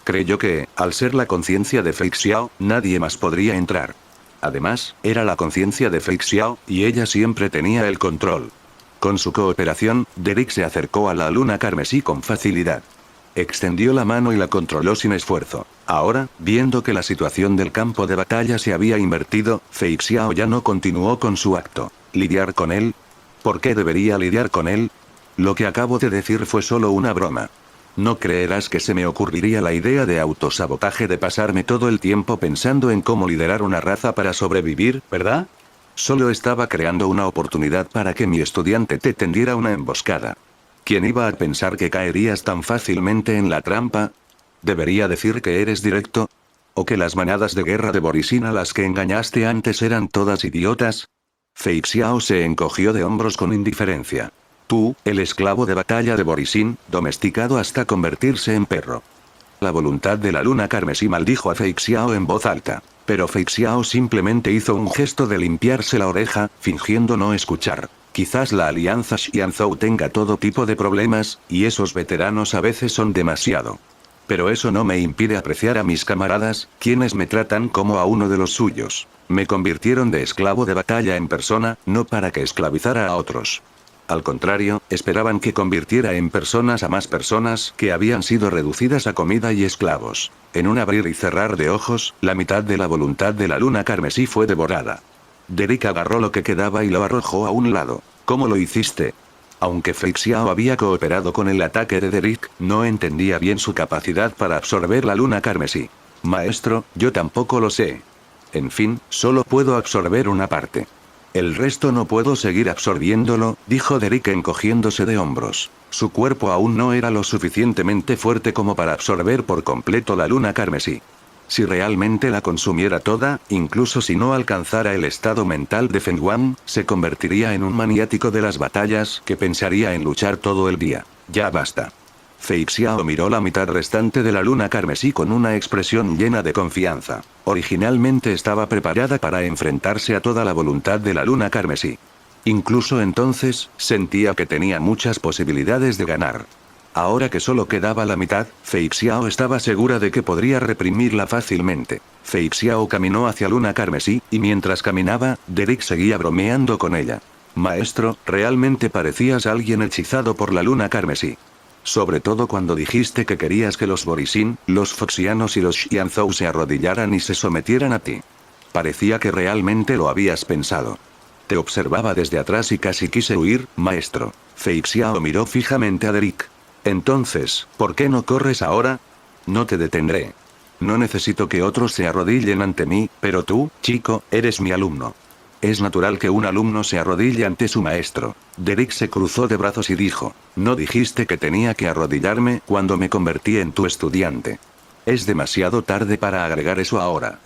Creyó que, al ser la conciencia de Fei Xiao, nadie más podría entrar. Además, era la conciencia de Fei Xiao, y ella siempre tenía el control. Con su cooperación, Derek se acercó a la luna carmesí con facilidad. Extendió la mano y la controló sin esfuerzo. Ahora, viendo que la situación del campo de batalla se había invertido, Fei Xiao ya no continuó con su acto. ¿Lidiar con él? ¿Por qué debería lidiar con él? Lo que acabo de decir fue solo una broma. No creerás que se me ocurriría la idea de autosabotaje de pasarme todo el tiempo pensando en cómo liderar una raza para sobrevivir, ¿verdad? Solo estaba creando una oportunidad para que mi estudiante te tendiera una emboscada. ¿Quién iba a pensar que caerías tan fácilmente en la trampa? ¿Debería decir que eres directo? ¿O que las manadas de guerra de Borisin a las que engañaste antes eran todas idiotas? Fei Xiao se encogió de hombros con indiferencia. Tú, el esclavo de batalla de Borisin, domesticado hasta convertirse en perro. La voluntad de la luna carmesí maldijo a Fei Xiao en voz alta. Pero Fei Xiao simplemente hizo un gesto de limpiarse la oreja, fingiendo no escuchar. Quizás la alianza Xianzhou tenga todo tipo de problemas, y esos veteranos a veces son demasiado. Pero eso no me impide apreciar a mis camaradas, quienes me tratan como a uno de los suyos. Me convirtieron de esclavo de batalla en persona, no para que esclavizara a otros. Al contrario, esperaban que convirtiera en personas a más personas que habían sido reducidas a comida y esclavos. En un abrir y cerrar de ojos, la mitad de la voluntad de la luna carmesí fue devorada. Derek agarró lo que quedaba y lo arrojó a un lado. ¿Cómo lo hiciste? Aunque Fei Xiao había cooperado con el ataque de Derek, no entendía bien su capacidad para absorber la luna carmesí. Maestro, yo tampoco lo sé. En fin, solo puedo absorber una parte. El resto no puedo seguir absorbiéndolo, dijo Derek encogiéndose de hombros. Su cuerpo aún no era lo suficientemente fuerte como para absorber por completo la luna carmesí. Si realmente la consumiera toda, incluso si no alcanzara el estado mental de Feng Wan, se convertiría en un maniático de las batallas que pensaría en luchar todo el día. Ya basta. Fei Xiao miró la mitad restante de la luna carmesí con una expresión llena de confianza. Originalmente estaba preparada para enfrentarse a toda la voluntad de la luna carmesí. Incluso entonces, sentía que tenía muchas posibilidades de ganar. Ahora que solo quedaba la mitad, Fei Xiao estaba segura de que podría reprimirla fácilmente. Fei Xiao caminó hacia luna carmesí, y mientras caminaba, Derek seguía bromeando con ella. Maestro, realmente parecías alguien hechizado por la luna carmesí. Sobre todo cuando dijiste que querías que los Borisin, los Foxianos y los Xianzhou se arrodillaran y se sometieran a ti. Parecía que realmente lo habías pensado. Te observaba desde atrás y casi quise huir, maestro. Fei Xiao miró fijamente a Derek. Entonces, ¿por qué no corres ahora? No te detendré. No necesito que otros se arrodillen ante mí, pero tú, chico, eres mi alumno. Es natural que un alumno se arrodille ante su maestro. Derek se cruzó de brazos y dijo, ¿no dijiste que tenía que arrodillarme cuando me convertí en tu estudiante? Es demasiado tarde para agregar eso ahora.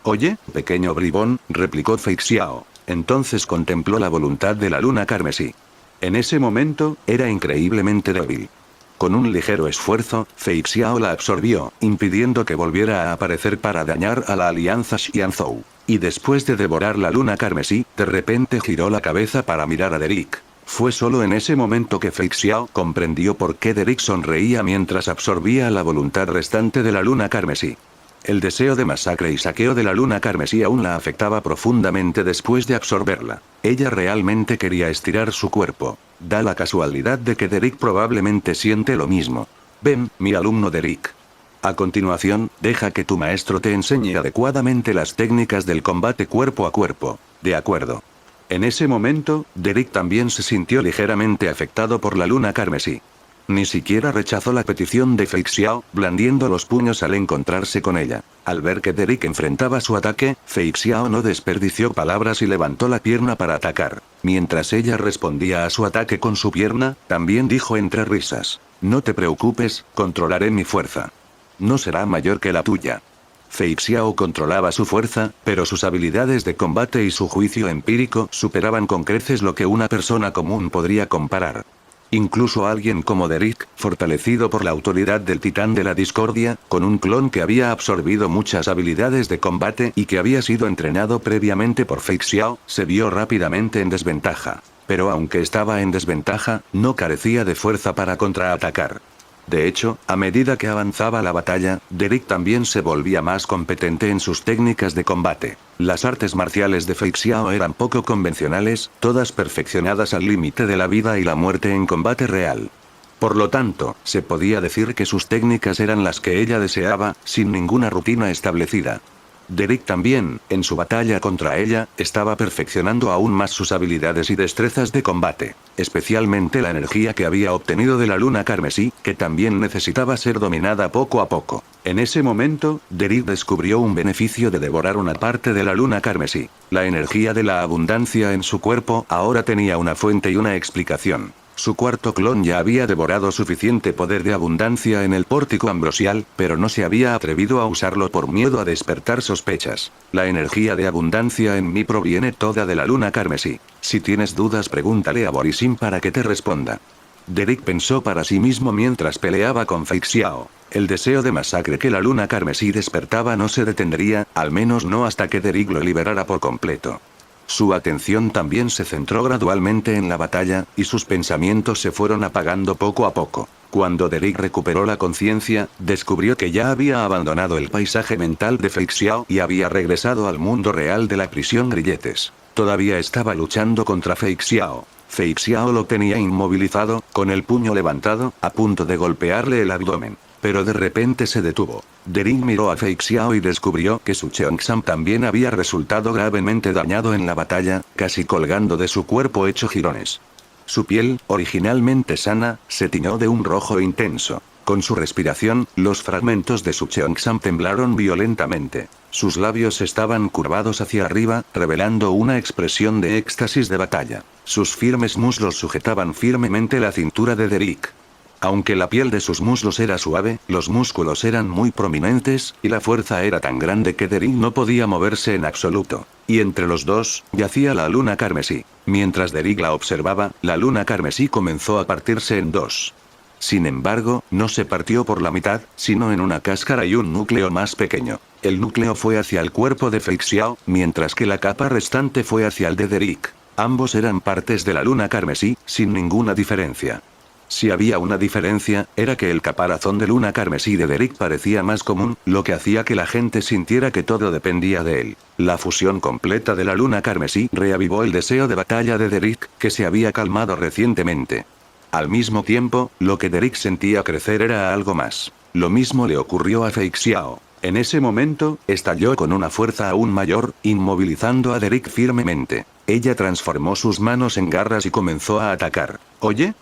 Oye, pequeño bribón, replicó Fei Xiao. Entonces contempló la voluntad de la luna carmesí. En ese momento, era increíblemente débil. Con un ligero esfuerzo, Fei Xiao la absorbió, impidiendo que volviera a aparecer para dañar a la alianza Xianzhou. Y después de devorar la luna carmesí, de repente giró la cabeza para mirar a Derek. Fue solo en ese momento que Fei Xiao comprendió por qué Derek sonreía mientras absorbía la voluntad restante de la luna carmesí. El deseo de masacre y saqueo de la luna carmesí aún la afectaba profundamente después de absorberla. Ella realmente quería estirar su cuerpo. Da la casualidad de que Derek probablemente siente lo mismo. Ven, mi alumno Derek. A continuación, deja que tu maestro te enseñe adecuadamente las técnicas del combate cuerpo a cuerpo. De acuerdo. En ese momento, Derek también se sintió ligeramente afectado por la luna carmesí. Ni siquiera rechazó la petición de Fei Xiao, blandiendo los puños al encontrarse con ella. Al ver que Derek enfrentaba su ataque, Fei Xiao no desperdició palabras y levantó la pierna para atacar. Mientras ella respondía a su ataque con su pierna, también dijo entre risas. No te preocupes, controlaré mi fuerza. No será mayor que la tuya. Fei Xiao controlaba su fuerza, pero sus habilidades de combate y su juicio empírico superaban con creces lo que una persona común podría comparar. Incluso alguien como Derek, fortalecido por la autoridad del titán de la discordia, con un clon que había absorbido muchas habilidades de combate y que había sido entrenado previamente por Fei Xiao, se vio rápidamente en desventaja. Pero aunque estaba en desventaja, no carecía de fuerza para contraatacar. De hecho, a medida que avanzaba la batalla, Derek también se volvía más competente en sus técnicas de combate. Las artes marciales de Fei Xiao eran poco convencionales, todas perfeccionadas al límite de la vida y la muerte en combate real. Por lo tanto, se podía decir que sus técnicas eran las que ella deseaba, sin ninguna rutina establecida. Derek también, en su batalla contra ella, estaba perfeccionando aún más sus habilidades y destrezas de combate, especialmente la energía que había obtenido de la luna carmesí, que también necesitaba ser dominada poco a poco. En ese momento, Derek descubrió un beneficio de devorar una parte de la luna carmesí. La energía de la abundancia en su cuerpo ahora tenía una fuente y una explicación. Su cuarto clon ya había devorado suficiente poder de abundancia en el pórtico ambrosial, pero no se había atrevido a usarlo por miedo a despertar sospechas. La energía de abundancia en mí proviene toda de la luna carmesí. Si tienes dudas, pregúntale a Borisin para que te responda. Derek pensó para sí mismo mientras peleaba con Fei Xiao. El deseo de masacre que la luna carmesí despertaba no se detendría, al menos no hasta que Derek lo liberara por completo. Su atención también se centró gradualmente en la batalla, y sus pensamientos se fueron apagando poco a poco. Cuando Derek recuperó la conciencia, descubrió que ya había abandonado el paisaje mental de Fei Xiao y había regresado al mundo real de la prisión Grilletes. Todavía estaba luchando contra Fei Xiao. Fei Xiao lo tenía inmovilizado, con el puño levantado, a punto de golpearle el abdomen. Pero de repente se detuvo. Derek miró a Fei Xiao y descubrió que su Cheongsam también había resultado gravemente dañado en la batalla, casi colgando de su cuerpo hecho jirones. Su piel, originalmente sana, se tiñó de un rojo intenso. Con su respiración, los fragmentos de su Cheongsam temblaron violentamente. Sus labios estaban curvados hacia arriba, revelando una expresión de éxtasis de batalla. Sus firmes muslos sujetaban firmemente la cintura de Derek. Aunque la piel de sus muslos era suave, los músculos eran muy prominentes, y la fuerza era tan grande que Derek no podía moverse en absoluto. Y entre los dos, yacía la luna carmesí. Mientras Derek la observaba, la luna carmesí comenzó a partirse en dos. Sin embargo, no se partió por la mitad, sino en una cáscara y un núcleo más pequeño. El núcleo fue hacia el cuerpo de Fei Xiao, mientras que la capa restante fue hacia el de Derek. Ambos eran partes de la luna carmesí, sin ninguna diferencia. Si había una diferencia, era que el caparazón de luna carmesí de Derek parecía más común, lo que hacía que la gente sintiera que todo dependía de él. La fusión completa de la luna carmesí reavivó el deseo de batalla de Derek, que se había calmado recientemente. Al mismo tiempo, lo que Derek sentía crecer era algo más. Lo mismo le ocurrió a Fei Xiao. En ese momento, estalló con una fuerza aún mayor, inmovilizando a Derek firmemente. Ella transformó sus manos en garras y comenzó a atacar. Oye,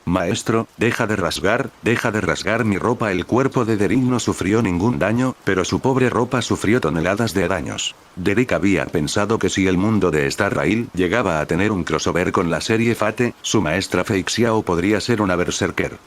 maestro, deja de rasgar mi ropa. El cuerpo de Derek no sufrió ningún daño, pero su pobre ropa sufrió toneladas de daños. Derek había pensado que si el mundo de Star Rail llegaba a tener un crossover con la serie Fate, su maestra Fei Xiao podría ser una berserker.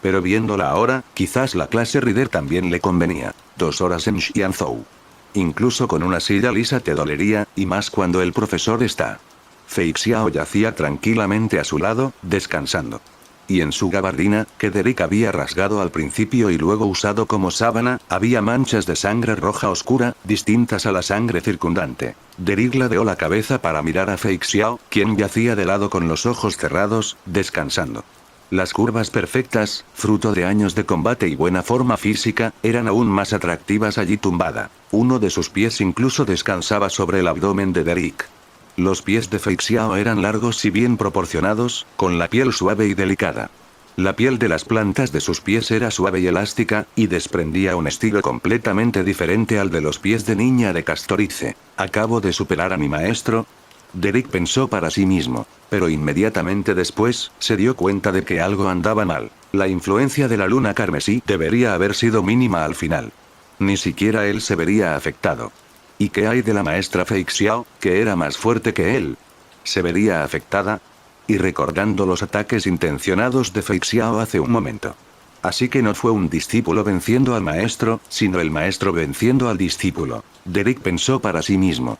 Pero viéndola ahora, quizás la clase Rider también le convenía. 2 horas en Xianzhou. Incluso con una silla lisa te dolería, y más cuando el profesor está. Fei Xiao yacía tranquilamente a su lado, descansando. Y en su gabardina, que Derek había rasgado al principio y luego usado como sábana, había manchas de sangre roja oscura, distintas a la sangre circundante. Derek ladeó la cabeza para mirar a Fei Xiao, quien yacía de lado con los ojos cerrados, descansando. Las curvas perfectas, fruto de años de combate y buena forma física, eran aún más atractivas allí tumbada. Uno de sus pies incluso descansaba sobre el abdomen de Derek. Los pies de Fei Xiao eran largos y bien proporcionados, con la piel suave y delicada. La piel de las plantas de sus pies era suave y elástica, y desprendía un estilo completamente diferente al de los pies de niña de Castorice. ¿Acabo de superar a mi maestro? Derek pensó para sí mismo, pero inmediatamente después, se dio cuenta de que algo andaba mal. La influencia de la luna carmesí debería haber sido mínima al final. Ni siquiera él se vería afectado. ¿Y qué hay de la maestra Fei Xiao, que era más fuerte que él? ¿Se vería afectada? Y recordando los ataques intencionados de Fei Xiao hace un momento. Así que no fue un discípulo venciendo al maestro, sino el maestro venciendo al discípulo. Derek pensó para sí mismo.